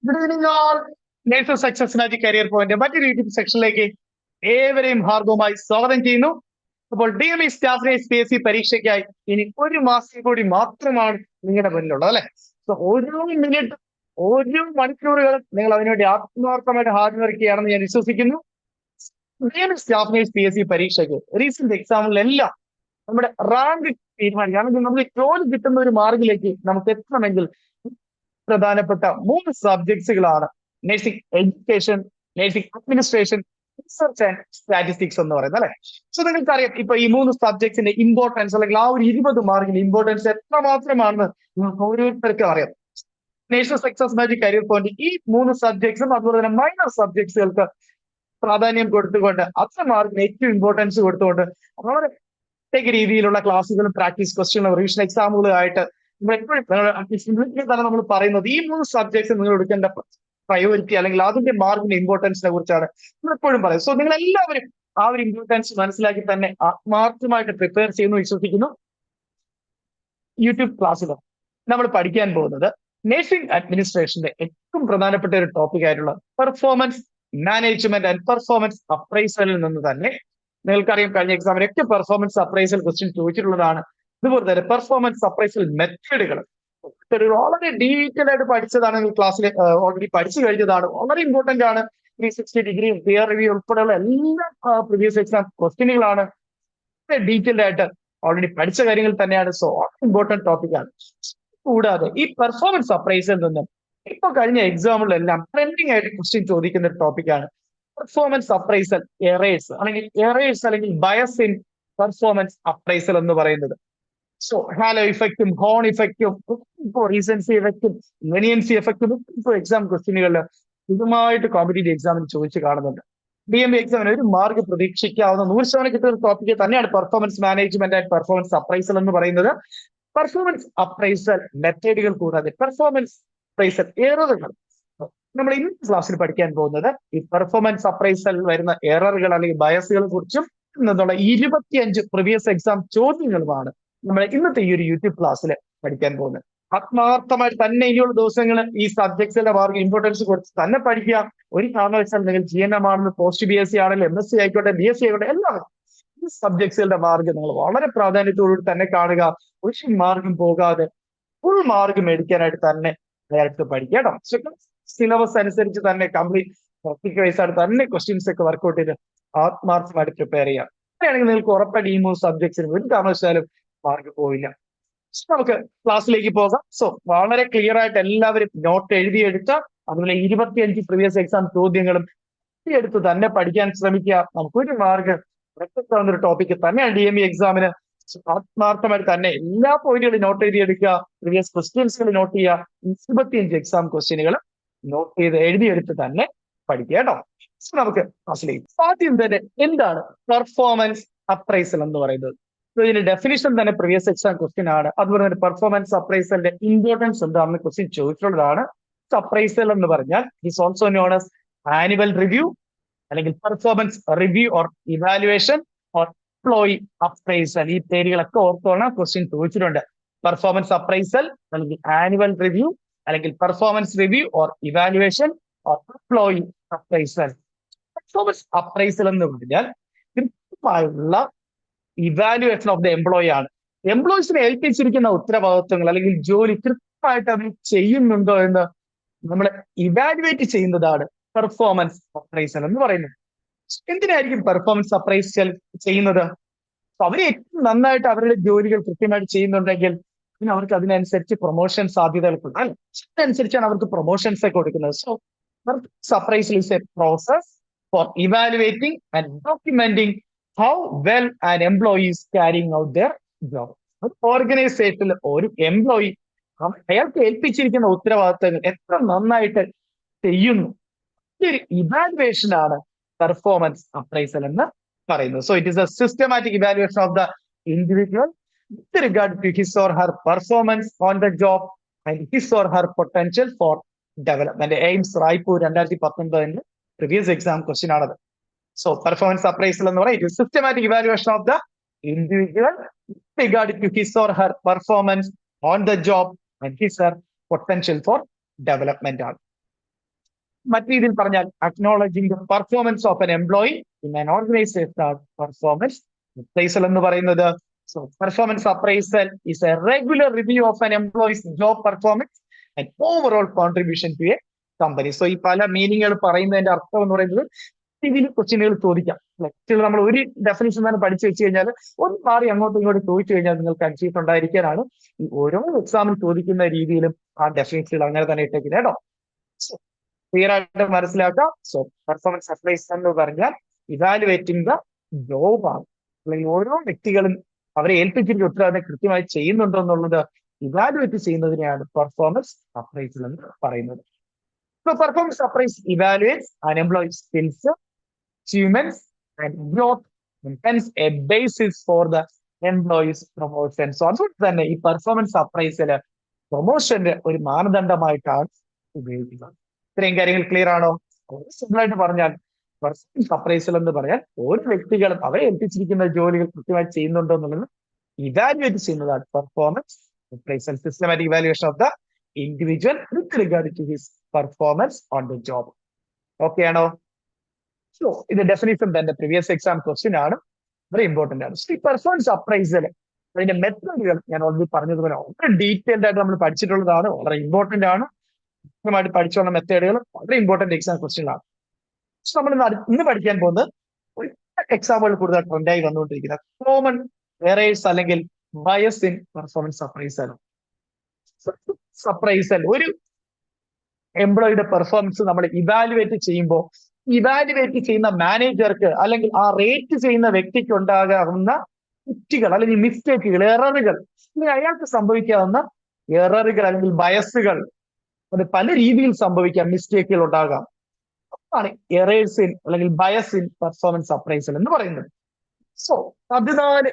Good evening all. Nurses success magic career point മറ്റൊരു YouTube സെക്ഷനിലേക്ക് ഏവരെയും ഹാർദവുമായി സ്വാഗതം ചെയ്യുന്നു. അപ്പോൾ DME സ്റ്റാഫ് നേഴ്സ് PSC പരീക്ഷയ്ക്കായി ഇനി ഒരു മാസം കൂടി മാത്രമാണ് നിങ്ങളുടെ മുന്നിലുള്ളത്, അല്ലെ? സോ ഓരോ മിനിറ്റ്, ഓരോ മണിക്കൂറുകൾ നിങ്ങൾ അതിനുവേണ്ടി ആത്മാർത്ഥമായിട്ട് ഹാർഡ് വർക്ക് ചെയ്യുകയാണെന്ന് ഞാൻ വിശ്വസിക്കുന്നു. DME സ്റ്റാഫ് നേഴ്സ് PSC പരീക്ഷയ്ക്ക് റീസെന്റ് എക്സാമുകളിലെല്ലാം നമ്മുടെ റാങ്ക് തീരുമാനിക്കുകയാണെങ്കിൽ നമുക്ക് ജോലി കിട്ടുന്ന ഒരു മാർഗിലേക്ക് നമുക്ക് എത്തണമെങ്കിൽ പ്രധാനപ്പെട്ട 3 സബ്ജക്ട്സുകളാണ് nursing education, nursing administration, research and statistics എന്ന് പറയുന്നത്, അല്ലെ? സോ നിങ്ങൾക്കറിയാം ഇപ്പൊ ഈ 3 സബ്ജക്ട്സിന്റെ ഇമ്പോർട്ടൻസ്, അല്ലെങ്കിൽ ആ ഒരു 20 മാർക്കിന്റെ ഇമ്പോർട്ടൻസ് എത്രമാത്രമാണെന്ന് നിങ്ങൾക്ക് ഓരോരുത്തർക്കും അറിയാം. Nurses success magic career point ഈ 3 സബ്ജക്ട്സും അതുപോലെ തന്നെ മൈനർ സബ്ജക്ട്സുകൾക്ക് പ്രാധാന്യം കൊടുത്തുകൊണ്ട്, അത്ര മാർക്കിന് ഏറ്റവും ഇമ്പോർട്ടൻസ് കൊടുത്തുകൊണ്ട് വളരെ പ്രത്യേക രീതിയിലുള്ള ക്ലാസ്സുകളും പ്രാക്ടീസ് ക്വസ്റ്റ്യനും റിവിഷൻ എക്സാമുകളും ആയിട്ട് തന്നെ നമ്മൾ പറയുന്നത് ഈ 3 സബ്ജക്ട്സ് നിങ്ങൾ എടുക്കേണ്ട പ്രയോറിറ്റി അല്ലെങ്കിൽ അതിന്റെ മാർക്കിന്റെ ഇമ്പോർട്ടൻസിനെ കുറിച്ചാണ് നമ്മൾ എപ്പോഴും പറയുന്നത്. സോ നിങ്ങൾ എല്ലാവരും ആ ഒരു ഇമ്പോർട്ടൻസ് മനസ്സിലാക്കി തന്നെ ആത്മാർത്ഥമായിട്ട് പ്രിപ്പയർ ചെയ്യുന്നു വിശ്വസിക്കുന്നു. യൂട്യൂബ് ക്ലാസ്സിൽ നമ്മൾ പഠിക്കാൻ പോകുന്നത് നഴ്സിംഗ് അഡ്മിനിസ്ട്രേഷന്റെ ഏറ്റവും പ്രധാനപ്പെട്ട ഒരു ടോപ്പിക് ആയിട്ടുള്ള പെർഫോമൻസ് മാനേജ്മെന്റ് ആൻഡ് പെർഫോമൻസ് അപ്രൈസലിൽ നിന്ന് തന്നെ. നിങ്ങൾക്കറിയാം കഴിഞ്ഞ എക്സാമിനൊക്കെ പെർഫോമൻസ് അപ്രൈസൽ ക്വസ്റ്റ്യൻ ചോദിച്ചിട്ടുള്ളതാണ്. ഇതുപോലെ തന്നെ പെർഫോമൻസ് അപ്രൈസൽ മെത്തേഡുകൾ വളരെ ഡീറ്റെയിൽ ആയിട്ട് പഠിച്ചതാണ്, നിങ്ങൾ ക്ലാസ്സിൽ ഓൾറെഡി പഠിച്ചു കഴിഞ്ഞതാണ്. വളരെ ഇമ്പോർട്ടന്റ് ആണ്. 360 ഡിഗ്രി പിയർ റിവ്യൂ ഉൾപ്പെടെയുള്ള എല്ലാ പ്രീവിയസ് എക്സാം ക്വസ്റ്റ്യനുകളാണ് ഡീറ്റെയിൽഡ് ആയിട്ട് ഓൾറെഡി പഠിച്ച കാര്യങ്ങൾ തന്നെയാണ്. സോ ഇമ്പോർട്ടന്റ് ടോപ്പിക് ആണ്. കൂടാതെ ഈ പെർഫോമൻസ് അപ്രൈസൽ നിന്നും ഇപ്പൊ കഴിഞ്ഞ എക്സാമുകളിലെല്ലാം ട്രെൻഡിങ് ആയിട്ട് ക്വസ്റ്റ്യൻ ചോദിക്കുന്ന ഒരു ടോപ്പിക്കാണ് പെർഫോമൻസ് അപ്രൈസൽ എറേഴ്സ് അല്ലെങ്കിൽ ബയസ് ഇൻ പെർഫോമൻസ് അപ്രൈസൽ എന്ന് പറയുന്നത്. സോ ഹാലോ ഇഫക്റ്റും ഹോൺ ഇഫക്റ്റും റീസൻസി ഇഫക്റ്റും ലെനിയൻസി എഫക്റ്റും ഇപ്പോൾ എക്സാം ക്വസ്റ്റ്യനുകളിൽ ഇതുമായിട്ട് കോമ്പറ്റേറ്റീവ് എക്സാമിന് ചോദിച്ചു കാണുന്നുണ്ട്. DME എക്സാമിന് ഒരു മാർക്ക് പ്രതീക്ഷിക്കാവുന്ന 100% കിട്ടുന്ന ടോപ്പിക് തന്നെയാണ് performance management and performance appraisal എന്ന് പറയുന്നത്. പെർഫോമൻസ് അപ്രൈസൽ മെത്തേഡുകൾ കൂടാതെ പെർഫോമൻസ് അപ്രൈസൽ എററുകൾ നമ്മൾ ഇന്നത്തെ ക്ലാസ്സിൽ പഠിക്കാൻ പോകുന്നത് ഈ പെർഫോമൻസ് അപ്രൈസൽ വരുന്ന എററുകൾ അല്ലെങ്കിൽ ബയസുകളെ കുറിച്ചും നിന്നുള്ള 25 പ്രീവിയസ് എക്സാം ചോദ്യങ്ങളുമാണ് നമ്മൾ ഇന്നത്തെ ഈ ഒരു യൂട്യൂബ് ക്ലാസ്സിൽ പഠിക്കാൻ പോകുന്നത്. ആത്മാർത്ഥമായിട്ട് തന്നെ ഇനിയുള്ള ദിവസങ്ങൾ ഈ സബ്ജക്ട്സിന്റെ മാർക്ക് ഇമ്പോർട്ടൻസ് കൊടുത്ത് തന്നെ പഠിക്കുക. ഒരു കാരണവശാൽ നിങ്ങൾ GNM ആണെന്ന്, പോസ്റ്റ് BSc ആണെങ്കിലും MSc ആയിക്കോട്ടെ, BSc ആയിക്കോട്ടെ, എല്ലാം ഈ സബ്ജക്ട്സുകളുടെ മാർക്ക് നിങ്ങൾ വളരെ പ്രാധാന്യത്തോടുകൂടി തന്നെ കാണുക. ഒരു മാർക്കും പോകാതെ ഫുൾ മാർക്ക് മേടിക്കാനായിട്ട് തന്നെ നേരിട്ട് പഠിക്കുക കേട്ടോ. സിലബസ് അനുസരിച്ച് തന്നെ കംപ്ലീറ്റ് ടോപ്പിക് വൈസ് ആയിട്ട് തന്നെ ക്വസ്റ്റ്യൻസ് ഒക്കെ വർക്ക്ഔട്ട് ചെയ്ത് ആത്മാർത്ഥമായിട്ട് പ്രിപ്പയർ ചെയ്യാം. അങ്ങനെയാണെങ്കിൽ നിങ്ങൾക്ക് ഉറപ്പായിട്ട് ഈ 3 സബ്ജക്ട്സിന് ഒരു കാരണവശാലും മാർക്ക് പോയില്ല. നമുക്ക് ക്ലാസ്സിലേക്ക് പോകാം. സോ വളരെ ക്ലിയർ ആയിട്ട് എല്ലാവരും നോട്ട് എഴുതിയെടുത്ത, അതുപോലെ 25 പ്രീവിയസ് എക്സാം ചോദ്യങ്ങളും എഴുതിയെടുത്ത് തന്നെ പഠിക്കാൻ ശ്രമിക്കുക. നമുക്കൊരു മാർക്ക് വ്യക്തമാകുന്ന ഒരു ടോപ്പിക് തന്നെയാണ് DME എക്സാമിന്. ആത്മാർത്ഥമായിട്ട് തന്നെ എല്ലാ പോയിന്റുകളും നോട്ട് എഴുതിയെടുക്കുക. പ്രീവിയസ് ക്വസ്റ്റ്യൻസുകൾ നോട്ട് ചെയ്യുക. 25 എക്സാം ക്വസ്റ്റ്യനുകൾ നോട്ട് ചെയ്ത് എഴുതിയെടുത്ത് തന്നെ പഠിക്കുക കേട്ടോ. നമുക്ക് ക്ലാസ്സിലേക്ക് ആദ്യം തന്നെ എന്താണ് പെർഫോമൻസ് അപ്രൈസൽ എന്ന് പറയുന്നത്? ഇതിന്റെ ഡെഫിനിഷൻ തന്നെ പ്രീവിയസ് എക്സാം ക്വസ്റ്റ്യൻ ആണ്. അതുപോലെ തന്നെ പെർഫോമൻസ് അപ്രൈസലിന്റെ ഇമ്പോർട്ടൻസ് എന്താണെന്ന് ക്വസ്റ്റ്യൻ ചോദിച്ചിട്ടുള്ളതാണ്. അപ്രൈസൽ എന്ന് പറഞ്ഞാൽ is also known as annual review, അല്ലെങ്കിൽ performance review or evaluation or employee appraisal. ഈ പേരുകളൊക്കെ ഓർത്തോണം, ക്വസ്റ്റ്യൻ ചോദിച്ചിട്ടുണ്ട്. പെർഫോമൻസ് അപ്രൈസൽ അല്ലെങ്കിൽ ആനുവൽ റിവ്യൂ, അല്ലെങ്കിൽ performance review or evaluation or employee appraisal. Performance appraisal എന്ന് പറഞ്ഞാൽ കൃത്യമായുള്ള ഇവാലുവേഷൻ ഓഫ് ദ എംപ്ലോയി ആണ്. എംപ്ലോയീസിനെ ഏൽപ്പിച്ചിരിക്കുന്ന ഉത്തരവാദിത്വങ്ങൾ അല്ലെങ്കിൽ ജോലി കൃത്യമായിട്ട് അവർ ചെയ്യുന്നുണ്ടോ എന്ന് നമ്മൾ ഇവാലുവേറ്റ് ചെയ്യുന്നതാണ് പെർഫോമൻസ് അപ്രൈസൽ എന്ന് പറയുന്നത്. എന്തിനായിരിക്കും പെർഫോമൻസ് അപ്രൈസൽ ചെയ്യുന്നത്? അവർ ഏറ്റവും നന്നായിട്ട് അവരുടെ ജോലികൾ കൃത്യമായിട്ട് ചെയ്യുന്നുണ്ടെങ്കിൽ പിന്നെ അവർക്ക് അതിനനുസരിച്ച് പ്രൊമോഷൻ സാധ്യതകൾ അതിനനുസരിച്ചാണ് അവർക്ക് പ്രൊമോഷൻസ് ഒക്കെ കൊടുക്കുന്നത്. So appraisal is A process four evaluating and documenting how well an employee is carrying out their job. ഒരു ഓർഗനൈസേഷനിൽ ഒരു എംപ്ലോയി അയാൾക്ക് ഏൽപ്പിച്ചിരിക്കുന്ന ഉത്തരവാദിത്തങ്ങൾ എത്ര നന്നായിട്ട് ചെയ്യുന്നു, ഒരു ഇവാലുവേഷൻ ആണ് പെർഫോമൻസ് അപ്രൈസൽ എന്ന് പറയുന്നത്. So it is A systematic evaluation of the individual with regard to his or her performance on the job and his or her potential for development. AIIMS Raipur 2019 previous exam question ആണത്. So performance appraisal എന്ന് പറയുന്നത് systematic evaluation of the individual with regard to his or her performance on the job and his or her potential for development ആണ്. മറ്റു രീതിയിൽ പറഞ്ഞാൽ acknowledging the performance of an employee in an organization performance appraisal എന്ന് പറയുന്നത്. So performance appraisal is a regular review of an employee's job performance and overall contribution to a company. So ഈ പല മീനിങ്ങുകൾ പറയുന്നതിന്റെ അർത്ഥം എന്ന് പറയുന്നത് രീതിയിൽ ക്വസ്റ്റ്യനുകൾ ചോദിക്കാം. ലെക്ചറിൽ നമ്മൾ ഒരു ഡെഫിനിഷൻ തന്നെ പഠിച്ചു വെച്ച് കഴിഞ്ഞാൽ ഒന്ന് മാറി അങ്ങോട്ടും ഇങ്ങോട്ടും ചോദിച്ചു കഴിഞ്ഞാൽ നിങ്ങൾക്ക് കൺഫ്യൂഷൻ ഉണ്ടായിരിക്കാനാണ് ഈ ഓരോ എക്സാമിൽ ചോദിക്കുന്ന രീതിയിലും ആ ഡെഫിനിഷനുകൾ അങ്ങനെ തന്നെ ഇട്ടേക്കുന്നത് കേട്ടോ. ക്ലിയർ ആയിട്ട് മനസ്സിലാക്കാം. സോ പെർഫോമൻസ് അപ്രൈസൽ എന്ന് പറഞ്ഞാൽ ഇവാലുവേറ്റിംഗ് ദ ജോബ് ആണ്, അല്ലെങ്കിൽ ഓരോ വ്യക്തികളും അവരെ ഏൽപ്പിച്ചിരിക്കുന്ന ഉത്തരവാദിത്തം കൃത്യമായി ചെയ്യുന്നുണ്ടോ എന്നുള്ളത് ഇവാലുവേറ്റ് ചെയ്യുന്നതിനെയാണ് പെർഫോമൻസ് അപ്രൈസൽ എന്ന് പറയുന്നത്. So performance appraisal evaluates an employees skills, achievements and growth and hence a basis for the employees promotion. So അതുകൊണ്ട് തന്നെ ഈ പെർഫോമൻസ് അപ്രൈസല് പ്രൊമോഷന്റെ ഒരു മാനദണ്ഡമായിട്ടാണ് ഉപയോഗിക്കുന്നത്. ഇത്രയും കാര്യങ്ങൾ ക്ലിയർ ആണോ? സിമ്പിൾ ആയിട്ട് പറഞ്ഞാൽ പെർഫോമൻസ് അപ്രൈസൽ എന്ന് പറഞ്ഞാൽ ഓരോ വ്യക്തികളും അവരെ ഏൽപ്പിച്ചിരിക്കുന്ന ജോലികൾ കൃത്യമായി ചെയ്യുന്നുണ്ടോ എന്നുള്ളത് ഇവാലുവേറ്റ് ചെയ്യുന്നതാണ് performance appraisal. Systematic evaluation of the individual with regard to his performance on the job. Okay ആണോ? സോ ഇത് ഡെഫിനിഷൻ തന്നെ പ്രീവിയസ് എക്സാം ക്വസ്റ്റ്യൻ ആണ്, വെരി ഇമ്പോർട്ടന്റ് ആണ്. ഈ പെർഫോമൻസ് അപ്രൈസൽ അതിന്റെ മെത്തേഡുകൾ ഞാൻ ഓൾറെഡി പറഞ്ഞതുപോലെ വളരെ ഡീറ്റെയിൽഡ് ആയിട്ട് നമ്മൾ പഠിച്ചിട്ടുള്ളതാണ്, വളരെ ഇമ്പോർട്ടന്റ് ആണ്. കൃത്യമായിട്ട് പഠിച്ചുള്ള മെത്തേഡുകൾ വളരെ ഇമ്പോർട്ടന്റ് എക്സാം ക്വസ്റ്റ്യൻ ആണ്. സോ നമ്മൾ ഇന്ന് പഠിക്കാൻ പോകുന്നത് എക്സാമുകൾ കൂടുതൽ ട്രെൻഡായി വന്നുകൊണ്ടിരിക്കുന്ന കോമൺ എറേഴ്സ് അല്ലെങ്കിൽ bias in performance appraisal. Appraisal ഒരു എംപ്ലോയിയുടെ പെർഫോമൻസ് നമ്മൾ ഇവാലുവേറ്റ് ചെയ്യുമ്പോൾ ഇവാലുവേറ്റ് ചെയ്യുന്ന മാനേജർക്ക് അല്ലെങ്കിൽ ആ റേറ്റ് ചെയ്യുന്ന വ്യക്തിക്ക് ഉണ്ടാകാവുന്ന തെറ്റുകൾ അല്ലെങ്കിൽ മിസ്റ്റേക്കുകൾ, എററുകൾ, അല്ലെങ്കിൽ അയാൾക്ക് സംഭവിക്കാവുന്ന എററുകൾ അല്ലെങ്കിൽ ബയസുകൾ, അത് പല രീതിയിൽ സംഭവിക്കാം, മിസ്റ്റേക്കുകൾ ഉണ്ടാകാം. അതാണ് എറേഴ്സ് ഇൻ അല്ലെങ്കിൽ ബയസ് ഇൻ പെർഫോമൻസ് അപ്രൈസൽ എന്ന് പറയുന്നത്. സോ 14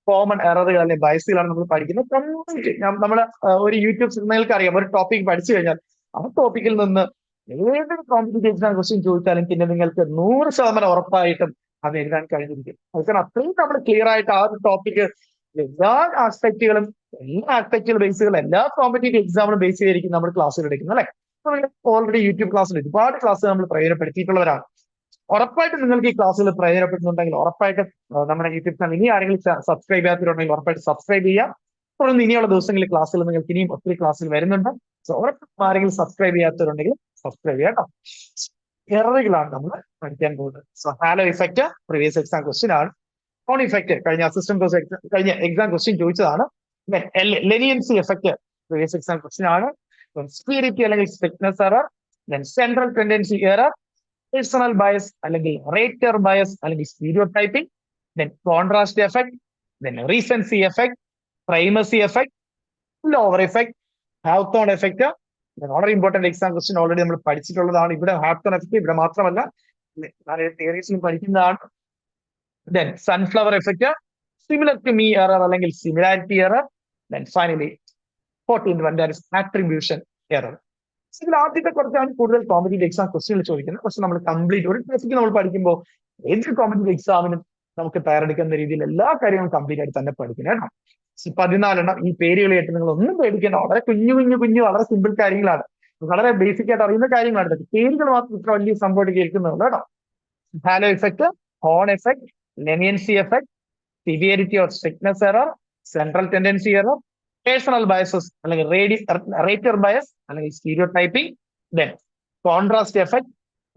കോമൺ എററുകൾ അല്ലെങ്കിൽ ബയസുകളാണ് നമ്മൾ പഠിക്കുന്നത്. കംപ്ലീറ്റ് നമ്മൾ ഒരു യൂട്യൂബ് നിങ്ങൾക്ക് അറിയാം, ഒരു ടോപ്പിക് പഠിച്ചു കഴിഞ്ഞാൽ ആ ടോപ്പിക്കിൽ നിന്ന് ഏതൊരു കോമ്പറ്റീറ്റീവ് എക്സാം ക്വസ്റ്റ്യൻ ചോദിച്ചാലും പിന്നെ നിങ്ങൾക്ക് 100% ഉറപ്പായിട്ടും അത് എഴുതാൻ കഴിഞ്ഞിരിക്കും. അതുകൊണ്ട് അത്രയും നമ്മൾ ക്ലിയർ ആയിട്ട് ആ ഒരു ടോപ്പിക്ക് എല്ലാ ആസ്പെക്റ്റുകളും ബേസുകൾ എല്ലാ കോമ്പറ്റീറ്റീവ് എക്സാമിനും ബേസ് ചെയ്തിരിക്കും നമ്മൾ ക്ലാസ്സിൽ എടുക്കുന്നത് അല്ലെ. നമ്മൾ ഓൾറെഡി യൂട്യൂബ് ക്ലാസ്സിൽ ഒരുപാട് ക്ലാസ് നമ്മൾ പ്രയോജനപ്പെടുത്തിയിട്ടുള്ളവരാണ്. ഉറപ്പായിട്ടും നിങ്ങൾക്ക് ഈ ക്ലാസ്സുകൾ പ്രയോജനപ്പെടുന്നുണ്ടെങ്കിൽ ഉറപ്പായിട്ടും നമ്മുടെ യൂട്യൂബ് ചാനൽ ഇനി ആരെങ്കിലും സബ്സ്ക്രൈബ് ചെയ്യാത്തവരുണ്ടെങ്കിൽ ഉറപ്പായിട്ട് സബ്സ്ക്രൈബ് ചെയ്യാം. തുടർന്ന് ഇനിയുള്ള ദിവസങ്ങളിൽ ക്ലാസ്സുകൾ നിങ്ങൾക്ക് ഇനിയും ഒത്തിരി ക്ലാസ്സുകൾ വരുന്നുണ്ട്. സോ ഉറപ്പായിട്ടും ആരെങ്കിലും സബ്സ്ക്രൈബ് ചെയ്യാത്തവരുണ്ടെങ്കിൽ സബ്സ്ക്രൈബ് ചെയ്യാം കേട്ടോ. എററുകളാണ് നമ്മൾ പഠിക്കാൻ പോകുന്നത്. So halo effect previous exam question ആണ്. കോൺ ഇഫക്റ്റ് കഴിഞ്ഞ അസിസ്റ്റന്റ് കഴിഞ്ഞ എക്സാം ക്വസ്റ്റ്യൻ ചോദിച്ചതാണ്. Leniency effect previous exam question ആണ്. സ്പീരിറ്റി അല്ലെങ്കിൽ strictness error, central tendency error, personal bias അല്ലെങ്കിൽ റേറ്റർ ബയസ് അല്ലെങ്കിൽ stereotyping, contrast effect, recency effect, primacy effect, lower effect, Hawthorne effect. വളരെ important exam question already നമ്മൾ പഠിച്ചിട്ടുള്ളതാണ്. ഇവിടെ Hawthorne effect ഇവിടെ മാത്രമല്ല തിയറീസിലും പഠിക്കുന്നതാണ്. Then sunflower effect, similar to me error അല്ലെങ്കിൽ similarity error. Then finally 14th one that is attribution error. ഇതിൽ ആദ്യത്തെ കുറച്ചാണ് കൂടുതൽ കോമ്പറ്റീറ്റീവ് എക്സാം ക്വസ്റ്റ്യൻ ചോദിക്കുന്നത്. പക്ഷെ നമ്മൾ കംപ്ലീറ്റ് ഒരു ടോപ്പിക്ക് നമ്മൾ പഠിക്കുമ്പോൾ ഏത് കോമ്പറ്റീറ്റീവ് എക്സാമിനും നമുക്ക് തയ്യാറെടുക്കുന്ന രീതിയിൽ എല്ലാ കാര്യങ്ങളും കംപ്ലീറ്റ് ആയിട്ട് തന്നെ പഠിക്കണം കേട്ടോ. 14 ഈ പേരുകൾ കേട്ട് നിങ്ങൾ ഒന്നും പേടിക്കേണ്ട, വളരെ കുഞ്ഞു വളരെ സിമ്പിൾ കാര്യങ്ങളാണ്, വളരെ ബേസിക് ആയിട്ട് അറിയുന്ന കാര്യങ്ങളാണ്. പേരുകൾ മാത്രം ഇത്ര വലിയ സംഭവം കേൾക്കുന്നുള്ളൂ കേട്ടോ. Halo effect, horn effect, leniency effect, severity or strictness error, central tendency error, personal biases അല്ലെങ്കിൽ റേറ്റർ ബയസ് അല്ലെങ്കിൽ stereotyping, then contrast effect,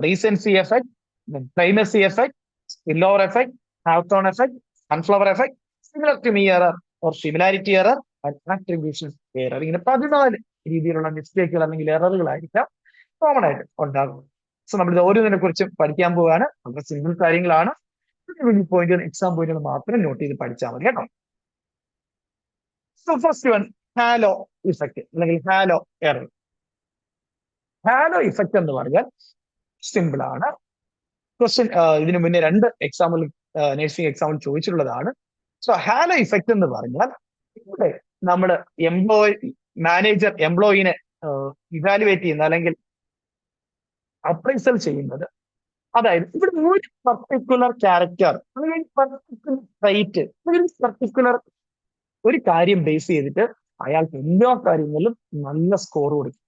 recency effect, then primacy effect, spillover effect, Hawthorne effect, sunflower effect, similar to me error or similarity error, attribution error. ഇങ്ങനെ 14 രീതിയിലുള്ള മിസ്റ്റേക്കുകൾ അല്ലെങ്കിൽ എററുകളായിരിക്കാം common ആയിട്ട് ഉണ്ടാകുന്നത്. So നമ്മൾ ഇത് ഓരോന്നിനെ കുറിച്ചും പഠിക്കാൻ പോവുകയാണ്. വളരെ സിമ്പിൾ കാര്യങ്ങളാണ്. പോയിന്റുകൾ എക്സാം പോയിന്റുകൾ മാത്രം നോട്ട് ചെയ്ത് പഠിച്ചാൽ മതി കേട്ടോ. So first one, halo effect അല്ലെങ്കിൽ ഹാലോ എറർ. ഹാലോ ഇഫക്റ്റ് എന്ന് പറഞ്ഞാൽ സിമ്പിൾ ആണ്. ക്വസ്റ്റ്യൻ ഇതിനു മുന്നേ 2 എക്സാമ്പിൾ നഴ്സിംഗ് എക്സാമ്പിൾ ചോദിച്ചിട്ടുള്ളതാണ്. സോ ഹാലോ ഇഫക്റ്റ് എന്ന് പറഞ്ഞാൽ ഇവിടെ നമ്മൾ മാനേജർ എംപ്ലോയിനെ ഇവാലുവേറ്റ് ചെയ്യുന്ന അല്ലെങ്കിൽ അപ്രൈസൽ ചെയ്യുന്നത്, അതായത് ഇവിടെ ഒരു പർട്ടിക്കുലർ ക്യാരക്ടർ അല്ലെങ്കിൽ പർട്ടിക്കുലർ ട്രൈറ്റ് അല്ലെങ്കിൽ പർട്ടിക്കുലർ ഒരു കാര്യം ബേസ് ചെയ്തിട്ട് അയാൾക്ക് എല്ലാ കാര്യങ്ങളിലും നല്ല സ്കോർ കൊടുക്കും.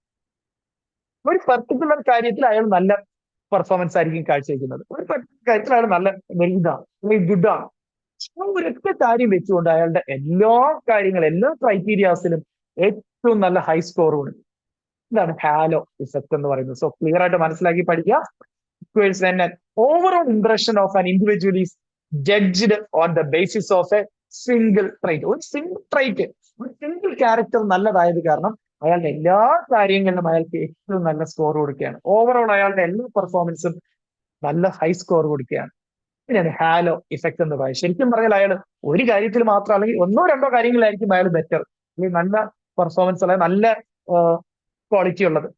ഒരു പർട്ടിക്കുലർ കാര്യത്തിൽ അയാൾ നല്ല പെർഫോമൻസ് ആയിരിക്കും കാഴ്ചവെക്കുന്നത്, ഒരു പർട്ടിക്കുലർ കാര്യത്തിൽ അയാൾ നല്ല വലുതാണ് അല്ലെങ്കിൽ ഗുഡാണ്. ആ ഒരൊറ്റ കാര്യം വെച്ചുകൊണ്ട് അയാളുടെ എല്ലാ കാര്യങ്ങളും എല്ലാ ക്രൈറ്റീരിയാസിലും ഏറ്റവും നല്ല ഹൈ സ്കോർ കൊടുക്കും. ഇതാണ് ഹാലോ ഇഫക്ട് എന്ന് പറയുന്നത്. സോ ക്ലിയർ ആയിട്ട് മനസ്സിലാക്കി പഠിക്കുക. When an overall impression of an individual is judged on the basis of a single trait. ഒരു സിംഗിൾ ട്രൈറ്റ്, ഒരു സിംഗിൾ ക്യാരക്ടർ നല്ലതായത് കാരണം അയാളുടെ എല്ലാ കാര്യങ്ങളിലും അയാൾക്ക് ഏറ്റവും നല്ല സ്കോർ കൊടുക്കുകയാണ്. ഓവറോൾ അയാളുടെ എല്ലാ പെർഫോമൻസും നല്ല ഹൈ സ്കോർ കൊടുക്കുകയാണ്. ഇതിനാണ് ഹാലോ ഇഫക്ട് എന്ന് പറയുന്നത്. ശരിക്കും പറഞ്ഞാൽ അയാൾ ഒരു കാര്യത്തിൽ മാത്രം അല്ലെങ്കിൽ ഒന്നോ രണ്ടോ കാര്യങ്ങളിലായിരിക്കും അയാൾ ബെറ്റർ, അല്ലെങ്കിൽ നല്ല പെർഫോമൻസ് അല്ലെങ്കിൽ നല്ല ക്വാളിറ്റി ഉള്ളത്.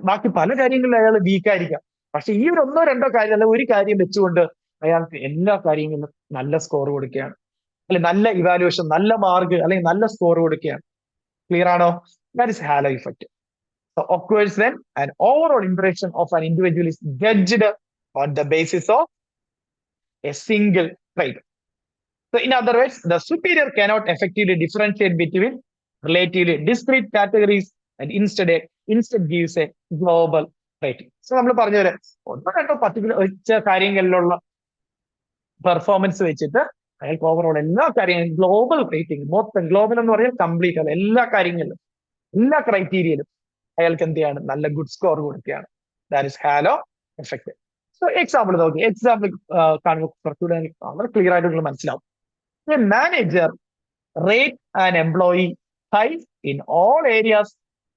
ബാക്കി പല കാര്യങ്ങളിലും അയാൾ വീക്കായിരിക്കാം. പക്ഷെ ഈ ഒരു ഒന്നോ രണ്ടോ കാര്യം അല്ലെങ്കിൽ ഒരു കാര്യം വെച്ചുകൊണ്ട് അയാൾക്ക് എല്ലാ കാര്യങ്ങളിലും നല്ല സ്കോർ കൊടുക്കുകയാണ്, അല്ലെങ്കിൽ നല്ല ഇവാലുവേഷൻ, നല്ല മാർക്ക് അല്ലെങ്കിൽ നല്ല സ്കോർ കൊടുക്കുകയാണ്. ക്ലിയർ ആണോ? That is halo effect. So occurs when an overall impression of an individual is judged on the basis of a single trait. So in other words, the superior cannot effectively differentiate between relatively discrete categories and instead gives a global rating. So നമ്മൾ പറഞ്ഞ പോലെ ഒന്നോ രണ്ടോ particular കാര്യങ്ങളിലുള്ള performance വെച്ചിട്ട് അയാൾക്ക് overall എല്ലാ കാര്യങ്ങളും global rating, മൊത്തം ഗ്ലോബൽ എന്ന് പറഞ്ഞാൽ കംപ്ലീറ്റ് ആണ്, എല്ലാ കാര്യങ്ങളിലും എല്ലാ ക്രൈറ്റീരിയയിലും അയാൾക്ക് എന്ത് ചെയ്യാണ്, നല്ല ഗുഡ് സ്കോർ കൊടുക്കുകയാണ്. That is halo effect. So example നോക്കി, എക്സാമ്പിൾ കാണുമ്പോൾ കുറച്ചുകൂടെ വളരെ ക്ലിയർ ആയിട്ട് നിങ്ങൾ മനസ്സിലാവും. A manager rate an employee high in all areas